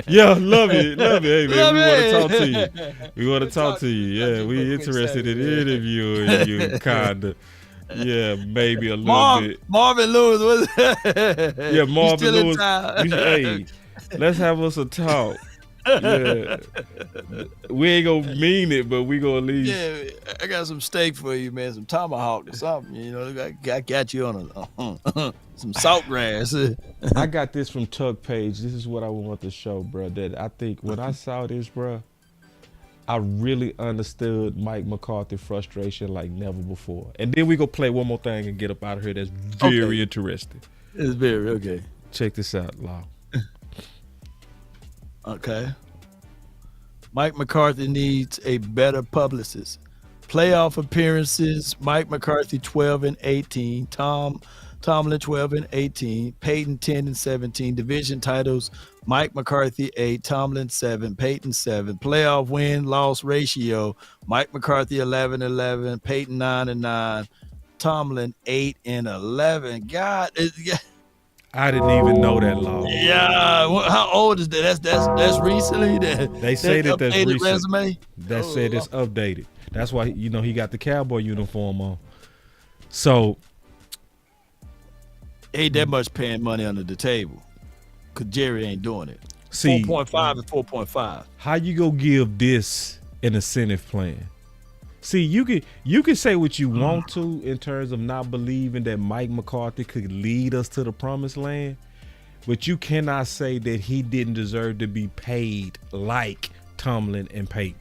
Yeah, love it. Hey, man, we want to talk to you. We want to talk to you. Yeah, we interested in interviewing you, kinda. Yeah, maybe a little bit. Marvin Lewis, was yeah, Marvin Lewis. Hey, let's have us a talk. Yeah. We ain't gonna mean it, but we gonna leave. Yeah, I got some steak for you, man. Some tomahawk or something. You know, I got you on some saltgrass. I got this from Tuck Page. This is what I want to show, bro. That I think when I saw this, bro, I really understood Mike McCarthy's frustration like never before. And then we go play one more thing and get up out of here. That's very interesting. It's very okay. Check this out, Law. Okay. Mike McCarthy needs a better publicist. Playoff appearances, Mike McCarthy 12-18, Tomlin 12-18, Peyton 10-17, division titles, Mike McCarthy 8, Tomlin 7, Peyton 7, playoff win-loss ratio, Mike McCarthy 11-11, Peyton 9-9, Tomlin 8-11. God, I didn't even know that, Law. Yeah, how old is that? That's recently. They say that's recent. Resume. That said it's updated. That's why he got the Cowboy uniform on. So ain't that much paying money under the table, cause Jerry ain't doing it. See, 4.5 and 4.5. How you go give this an incentive plan? See, you can say what you want to in terms of not believing that Mike McCarthy could lead us to the promised land, but you cannot say that he didn't deserve to be paid like Tomlin and Peyton.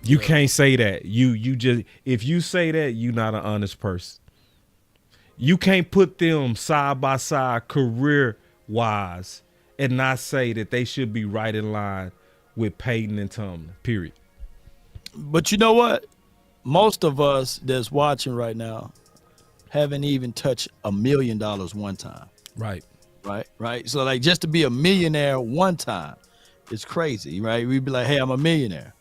You can't say that. You just, if you say that, you're not an honest person. You can't put them side by side career-wise and not say that they should be right in line with Peyton and Tomlin, period. But you know what? Most of us that's watching right now haven't even touched $1 million one time. Right. So, like, just to be a millionaire one time is crazy, right? We'd be like, hey, I'm a millionaire.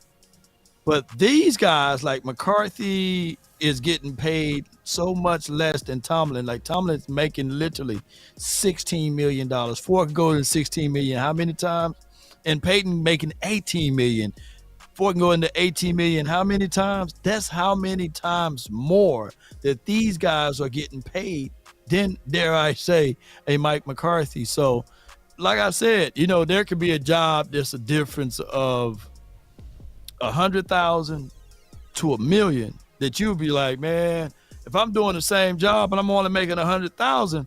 But these guys, like McCarthy, is getting paid so much less than Tomlin. Like, Tomlin's making literally $16 million. Ford can go to $16 million how many times? And Peyton making $18 million. Ford can go into $18 million how many times? That's how many times more that these guys are getting paid than, dare I say, a Mike McCarthy. So, like I said, there could be a job that's a difference of 100,000 to $1 million that you'd be like, man, if I'm doing the same job and I'm only making 100,000,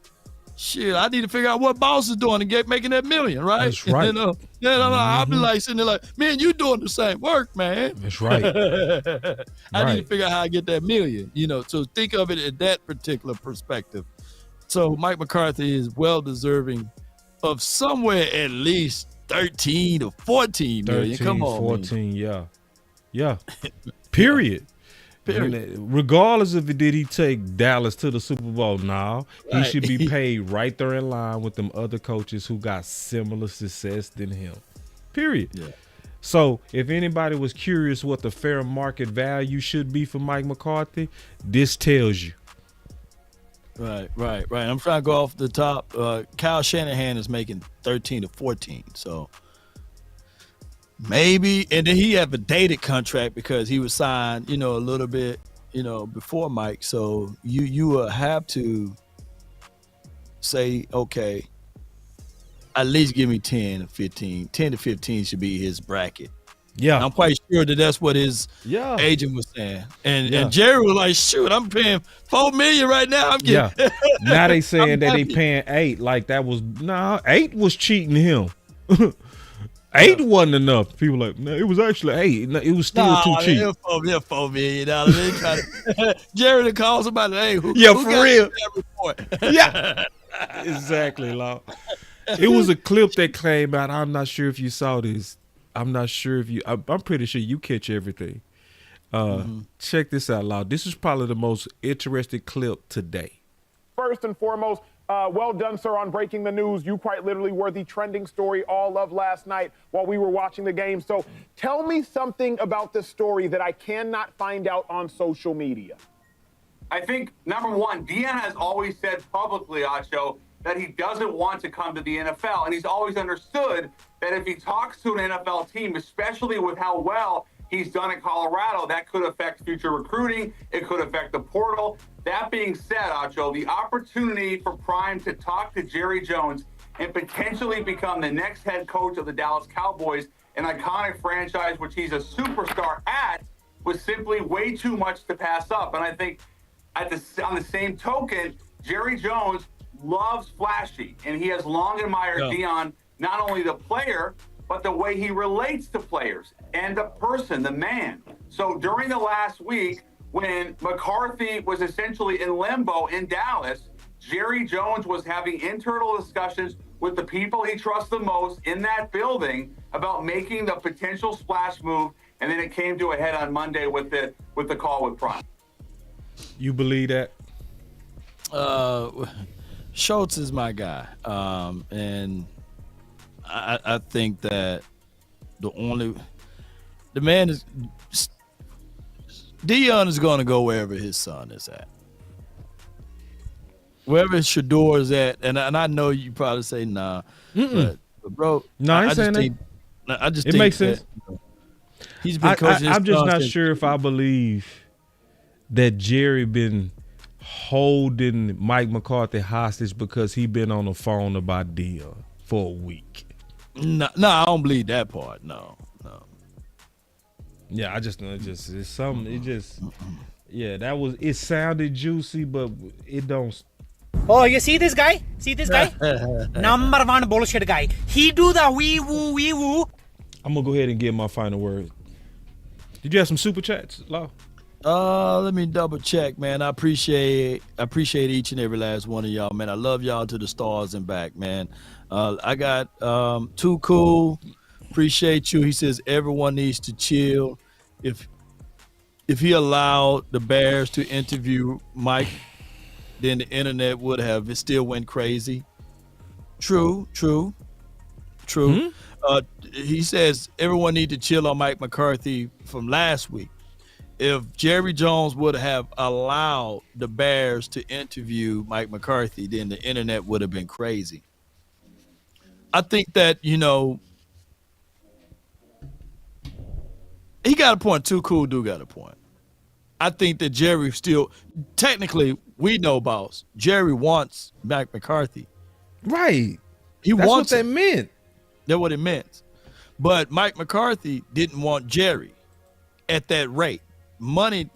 shit, I need to figure out what boss is doing to get making that $1 million, right? That's right. I'll be like sitting there like, man, you doing the same work, man. That's right. I need to figure out how I get that $1 million, so think of it in that particular perspective. So Mike McCarthy is well deserving of somewhere at least 13 or 14 million. Come on, 14, man. Yeah. Period. Regardless of it, did he take Dallas to the Super Bowl? No. He should be paid right there in line with them other coaches who got similar success than him. Period. Yeah. So if anybody was curious what the fair market value should be for Mike McCarthy, this tells you. Right. I'm trying to go off the top. Kyle Shanahan is making 13 to 14. So maybe, and then he have a dated contract because he was signed, a little bit, before Mike. So you will have to say, okay, at least give me 10 to 15. 10 to 15 should be his bracket. Yeah. And I'm quite sure that's what his agent was saying. And Jerry was like, shoot, I'm paying $4 million right now. I'm getting Now they saying that they paying 8. Like that was 8 was cheating him. 8 wasn't enough. People like, no, it was actually 8. No, it was still too cheap. $4 million. Jerry calls somebody, hey, who for real. That report? Yeah. Exactly, Law. It was a clip that came out. I'm not sure if you saw this. I'm not sure if you. I'm pretty sure you catch everything. Check this out, Law. This is probably the most interesting clip today. First and foremost, well done, sir, on breaking the news. You quite literally were the trending story all of last night while we were watching the game. So tell me something about this story that I cannot find out on social media. I think, number one, Deion has always said publicly, Acho, that he doesn't want to come to the NFL. And he's always understood that if he talks to an NFL team, especially with how well he's done at Colorado, that could affect future recruiting. It could affect the portal. That being said, Acho, the opportunity for Prime to talk to Jerry Jones and potentially become the next head coach of the Dallas Cowboys, an iconic franchise which he's a superstar at, was simply way too much to pass up. And I think on the same token, Jerry Jones loves flashy, and he has long admired Deion, not only the player, but the way he relates to players and the person, the man. So during the last week, when McCarthy was essentially in limbo in Dallas, Jerry Jones was having internal discussions with the people he trusts the most in that building about making the potential splash move, and then it came to a head on Monday with the call with Prime. You believe that? Schultz is my guy, and I think that the man is Deion is going to go wherever his son is at, wherever Shador is at, and I know you probably say nah, but bro, no, I just think it makes sense. He's been coaching. I'm just not sure if I believe that Jerry been holding Mike McCarthy hostage because he been on the phone about Deion for a week. No, I don't believe that part. No. Yeah, I just know it's something. It just it sounded juicy, but it don't. Oh, you see this guy? Number one bullshit guy. He do the wee woo. I'm gonna go ahead and get my final word. Did you have some super chats, Law? Let me double check, man. I appreciate each and every last one of y'all, man. I love y'all to the stars and back, man. I got Too Cool. Appreciate you. He says everyone needs to chill. If he allowed the Bears to interview Mike, then the internet would have. It still went crazy. True. He says everyone need to chill on Mike McCarthy from last week. If Jerry Jones would have allowed the Bears to interview Mike McCarthy, then the internet would have been crazy. I think that, he got a point. Too Cool do got a point. I think that Jerry still, technically, we know, boss, Jerry wants Mike McCarthy. Right. He That's wants what that meant. That's what it meant. But Mike McCarthy didn't want Jerry at that rate. Money,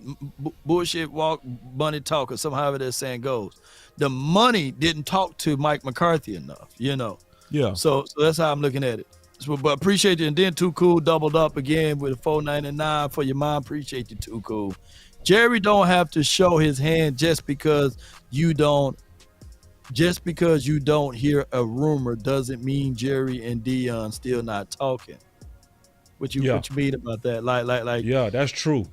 bullshit walk, money talk, or somehow that saying goes. The money didn't talk to Mike McCarthy enough, Yeah. So that's how I'm looking at it. So, but appreciate you. And then Too Cool doubled up again with a $4.99 for your mom. Appreciate you, Too Cool. Jerry don't have to show his hand just because you don't hear a rumor doesn't mean Jerry and Deion still not talking. What you mean about that? Like yeah, that's true.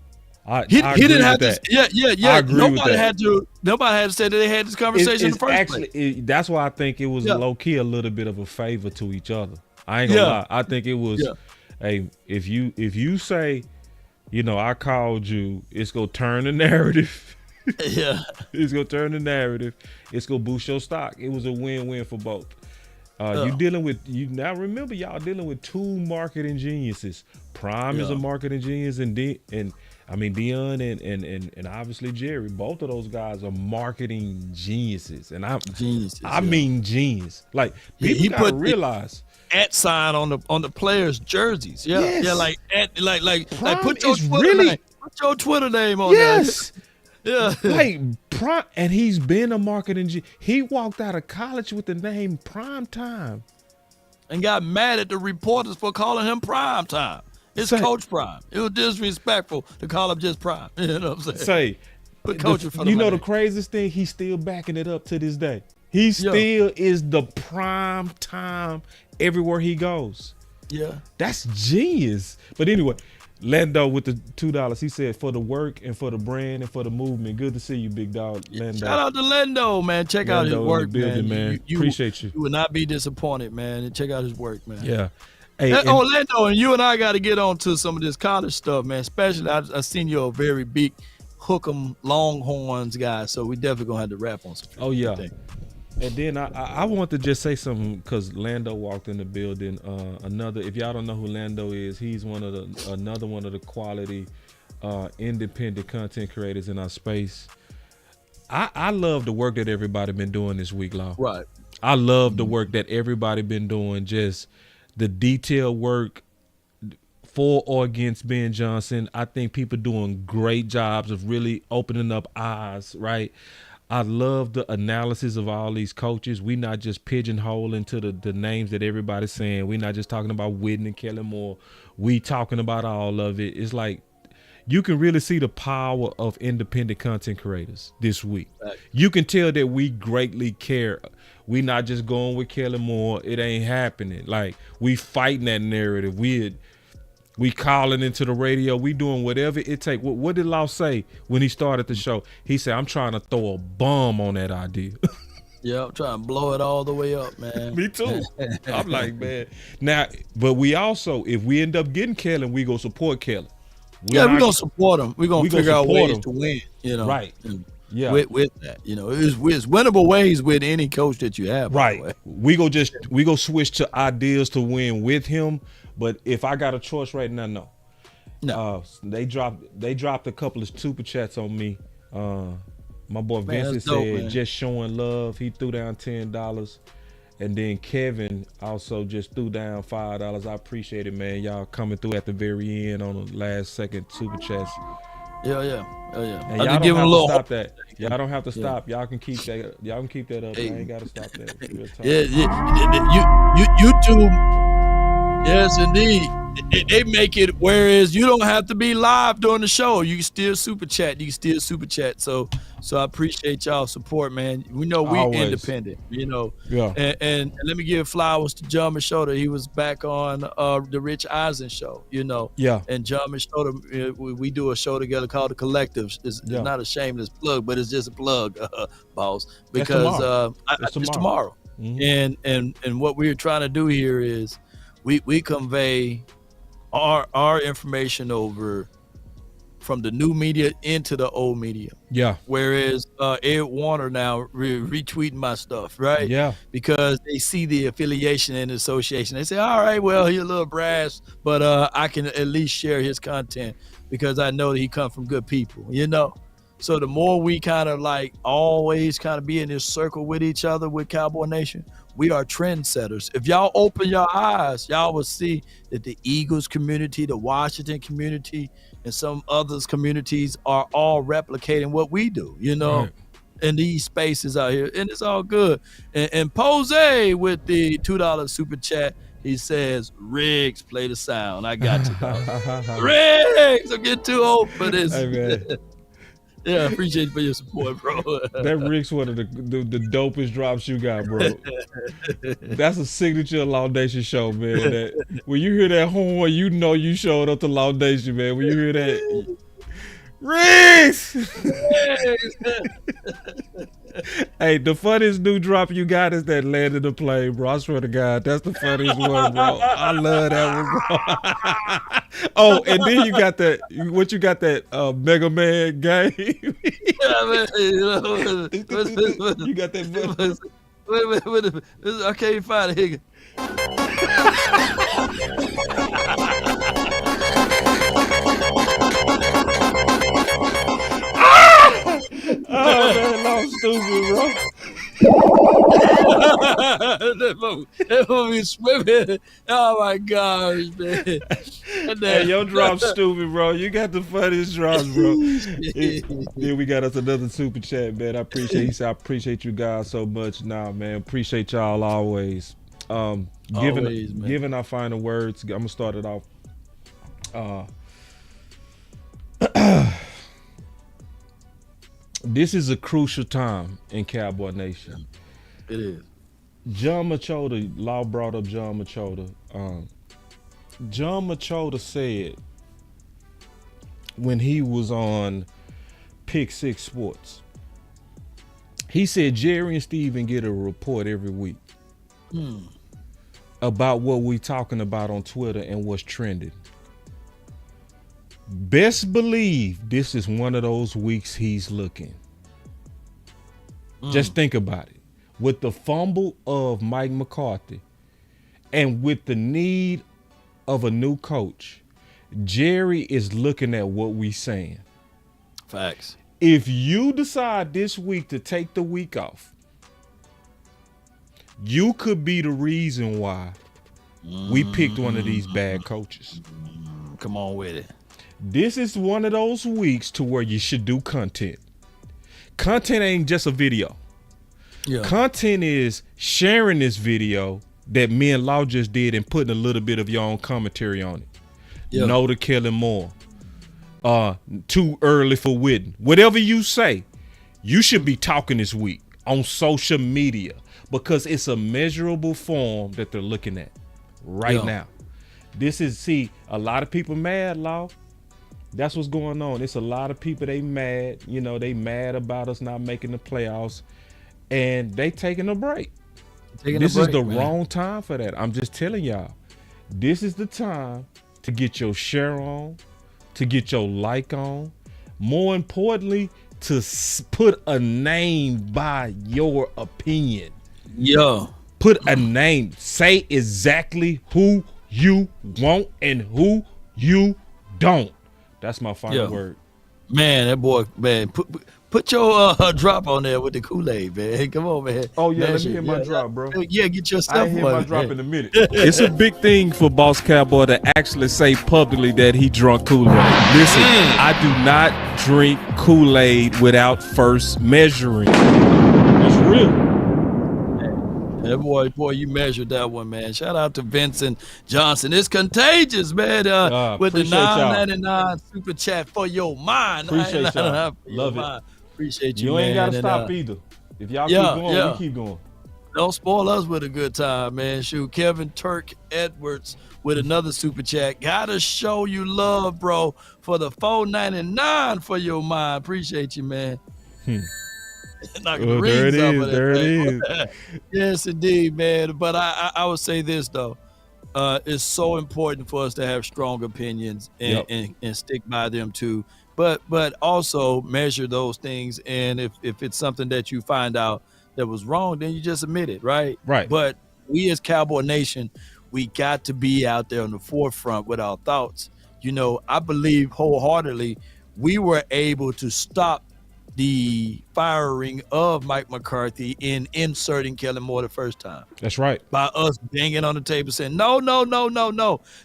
He didn't have to. That. Yeah. I agree nobody with that. Nobody had to say that they had this conversation in the first place. That's why I think it was low key a little bit of a favor to each other. I ain't gonna lie. I think it was. Hey, if you say, I called you, it's gonna turn the narrative. Yeah, it's gonna turn the narrative. It's gonna boost your stock. It was a win-win for both. Now remember, y'all dealing with two marketing geniuses. Prime is a marketing genius, and Deion and obviously Jerry. Both of those guys are marketing geniuses, and I mean genius. Like people gotta realize. @ on the players' jerseys. Yeah, yes. Yeah, like put your Twitter name on there. Yes. Yeah. Like Prime, and he's been a marketing he walked out of college with the name Prime Time. And got mad at the reporters for calling him Prime Time. It's Coach Prime. It was disrespectful to call him just Prime. You know what I'm saying? Put Coach in front of the craziest thing, he's still backing it up to this day. He still is the Prime Time everywhere he goes. Yeah. That's genius. But anyway, Lando with the $2. He said, for the work and for the brand and for the movement. Good to see you, big dog. Lando. Shout out to Lando, man. Check out his work, man. You appreciate you. You would not be disappointed, man. And check out his work, man. Yeah. Hey, Lando, and you and I got to get on to some of this college stuff, man. Especially, I seen you a very big Hook'em Longhorns guy, so we definitely going to have to wrap on some. Oh, yeah. And then I want to just say something because Lando walked in the building. If y'all don't know who Lando is, he's another one of the quality independent content creators in our space. I love the work that everybody been doing this week, Law. Right. I love the work that everybody been doing, just the detailed work for or against Ben Johnson. I think people doing great jobs of really opening up eyes, right? I love the analysis of all these coaches. We not just pigeonholing to the names that everybody's saying. We not just talking about Witten and Kellen Moore. We talking about all of it. It's like you can really see the power of independent content creators this week. Right. You can tell that we greatly care. We not just going with Kellen Moore. It ain't happening. Like we fighting that narrative. We calling into the radio. We doing whatever it take. What did Law say when he started the show? He said, I'm trying to throw a bomb on that idea. Yeah, I'm trying to blow it all the way up, man. Me too. I'm like, man. Now, but we also, if we end up getting Kellen, we go support Kellen. We're going to support him. We're going to figure out ways to win, Right. Yeah. With that, it's winnable ways with any coach that you have. Right. We go switch to ideas to win with him. But if I got a choice right now, no. They dropped a couple of super chats on me. My boy Vincent said just showing love. He threw down $10, and then Kevin also just threw down $5. I appreciate it, man. Y'all coming through at the very end on the last second super chats. Yeah. And y'all don't have to stop that. Y'all don't have to stop. Y'all can keep that. Y'all can keep that up. I ain't got to stop that. Yeah. YouTube. Yes, indeed. they make it whereas you don't have to be live during the show. You can still super chat. So I appreciate y'all support, man. We know we're independent, Yeah. And let me give flowers to Jon Machota. He was back on the Rich Eisen show, Yeah. And Jon Machota, we do a show together called The Collective. It's not a shameless plug, but it's just a plug, boss. Because it's tomorrow. Mm-hmm. And what we're trying to do here is we convey our information over from the new media into the old media. Yeah. Whereas Ed Warner now retweeting my stuff, right? Yeah. Because they see the affiliation and association. They say, all right, well, he's a little brash, but I can at least share his content because I know that he comes from good people, So the more we kind of like always kind of be in this circle with each other with Cowboy Nation, we are trendsetters. If y'all open your eyes, y'all will see that the Eagles community, the Washington community, and some others communities are all replicating what we do, Right. in these spaces out here. And it's all good. And Pose with the $2 super chat, he says, Riggs, play the sound. I got you, dog. Riggs, I'm getting too old for this. Hey, man. Yeah, I appreciate you for your support, bro. That Rick's one of the dopest drops you got, bro. That's a signature Laudation show, man. That when you hear that horn, you showed up to Laudation, man. When you hear that, Riggs! Hey, the funniest new drop you got is that landed the plane, bro. I swear to God, that's the funniest one, bro. I love that one, bro. Oh, and then you got that Mega Man game. Yeah, man. You got that. Wait. I can't find it. Oh man, I'm stupid, bro. that movie swimming. Oh my gosh, man. Hey, your drop's stupid, bro. You got the funniest drops, bro. Then we got us another super chat, man. I appreciate you guys so much. Nah, man. Appreciate y'all always. Giving our final words. I'm gonna start it off. This is a crucial time in Cowboy Nation. It is. Jon Machota, Law brought up Jon Machota. Jon Machota said when he was on Pick Six Sports, he said Jerry and Steven get a report every week about what we talking about on Twitter and what's trending. Best believe this is one of those weeks he's looking. Just think about it. With the fumble of Mike McCarthy and with the need of a new coach, Jerry is looking at what we saying. Facts. If you decide this week to take the week off, you could be the reason why we picked one of these bad coaches. Come on with it. This is one of those weeks to where you should do content. Content ain't just a video. Yeah. Content is sharing this video that me and Law just did and putting a little bit of your own commentary on it. Yeah. No to Kellen more. Too early for Witten. Whatever you say, you should be talking this week on social media because it's a measurable form that they're looking at right now. This is, see, a lot of people mad, Law. That's what's going on. It's a lot of people, they mad. They mad about us not making the playoffs. And they taking a break. This is the wrong time for that. I'm just telling y'all. This is the time to get your share on, to get your like on. More importantly, to put a name by your opinion. Yeah. Put a name. Say exactly who you want and who you don't. That's my final word. Man, that boy, man, put your drop on there with the Kool-Aid, man. Come on, man. Oh, yeah, man, let me hit my drop, bro. Yeah, get your stuff on. I hit my drop in a minute. It's a big thing for Boss Cowboy to actually say publicly that he drunk Kool-Aid. Listen, I do not drink Kool-Aid without first measuring. It's real. That boy, you measured that one, man. Shout out to Vincent Johnson. It's contagious, man. With the $9.99 super chat for your mind. Appreciate y'all. Love it. Appreciate you, You man. ain't got to stop either. If y'all keep going, we keep going. Don't spoil us with a good time, man. Shoot, Kevin Turk Edwards with another super chat. Gotta show you love, bro, for the $4.99 for your mind. Appreciate you, man. There it is. There it is. Yes, indeed, man. But I would say this, though. It's so important for us to have strong opinions and stick by them, too. But also measure those things. And if it's something that you find out that was wrong, then you just admit it, right? Right. But we as Cowboy Nation, we got to be out there on the forefront with our thoughts. You know, I believe wholeheartedly we were able to stop the firing of Mike McCarthy in inserting Kellen Moore the first time. That's right. By us banging on the table saying, no.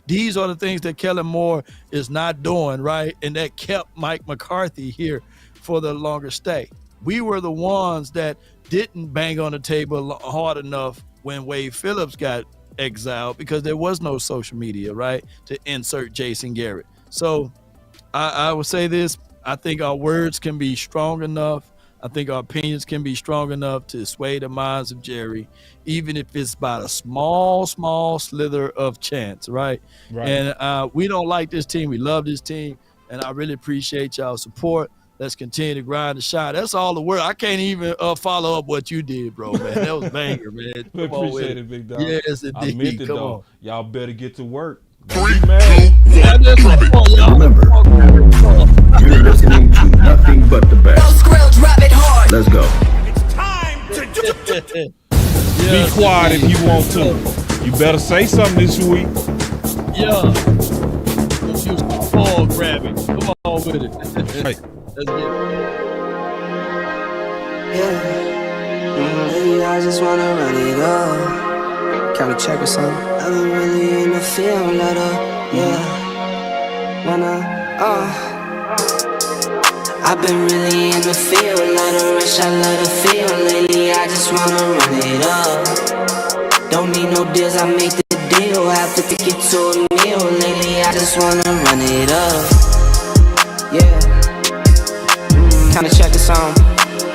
These are the things that Kellen Moore is not doing, right? And that kept Mike McCarthy here for the longer stay. We were the ones that didn't bang on the table hard enough when Wade Phillips got exiled because there was no social media, right, to insert Jason Garrett. So I would say this. I think our words can be strong enough. I think our opinions can be strong enough to sway the minds of Jerry, even if it's about a small slither of chance, right? And we don't like this team. We love this team, and I really appreciate y'all's support. Let's continue to grind the shot. That's all the word. I can't even follow up what you did, bro, man. That was banger, man. Appreciate it, big dog. Yes, indeed. I meant it, Come though. on. Y'all better get to work. Remember, you're listening to nothing but the best. Let's go. It's time to Be quiet if you want to. You better say something this week. Yeah. Let's use the ball grabbing. Come on with it. Let's get it. Yeah, I just wanna run it up. Count a check or something. I've been really in the field, let up. Yeah. I've been really in the field, let her rush, I let her feel. Lately, I just wanna run it up. Don't need no deals, I make the deal. Have to get to a meal. Lately, I just wanna run it up. Yeah. Kinda check us on.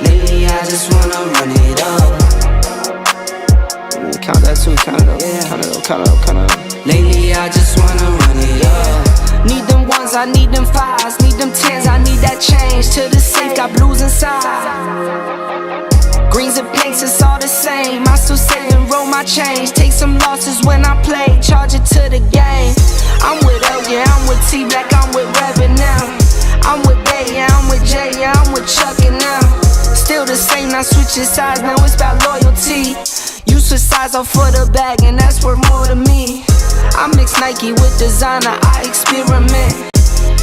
Lately, I just wanna run it up. Count that too, count it up. Yeah. Count it up. Lately, I just wanna run it up. Need them ones, I need them fives, need them tens, I need that change. To the safe, got blues inside. Greens and pinks, it's all the same. I still save and roll my change. Take some losses when I play, charge it to the game. I'm with L, yeah, I'm with T Black, I'm with Revan now. I'm with Bay, yeah, I'm with Jay, yeah, I'm with Chuck and now. Still the same, not switching sides, now it's about loyalty. You switch sides off for the bag, and that's worth more to me. I mix Nike with designer, I experiment.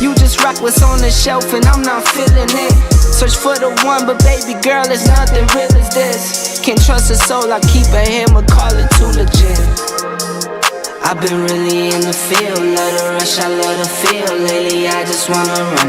You just rock what's on the shelf, and I'm not feeling it. Search for the one, but baby girl, it's nothing real as this. Can't trust a soul, I keep a hammer, call it too legit. I've been really in the field, let her rush, I let her feel. Lately, I just wanna run it.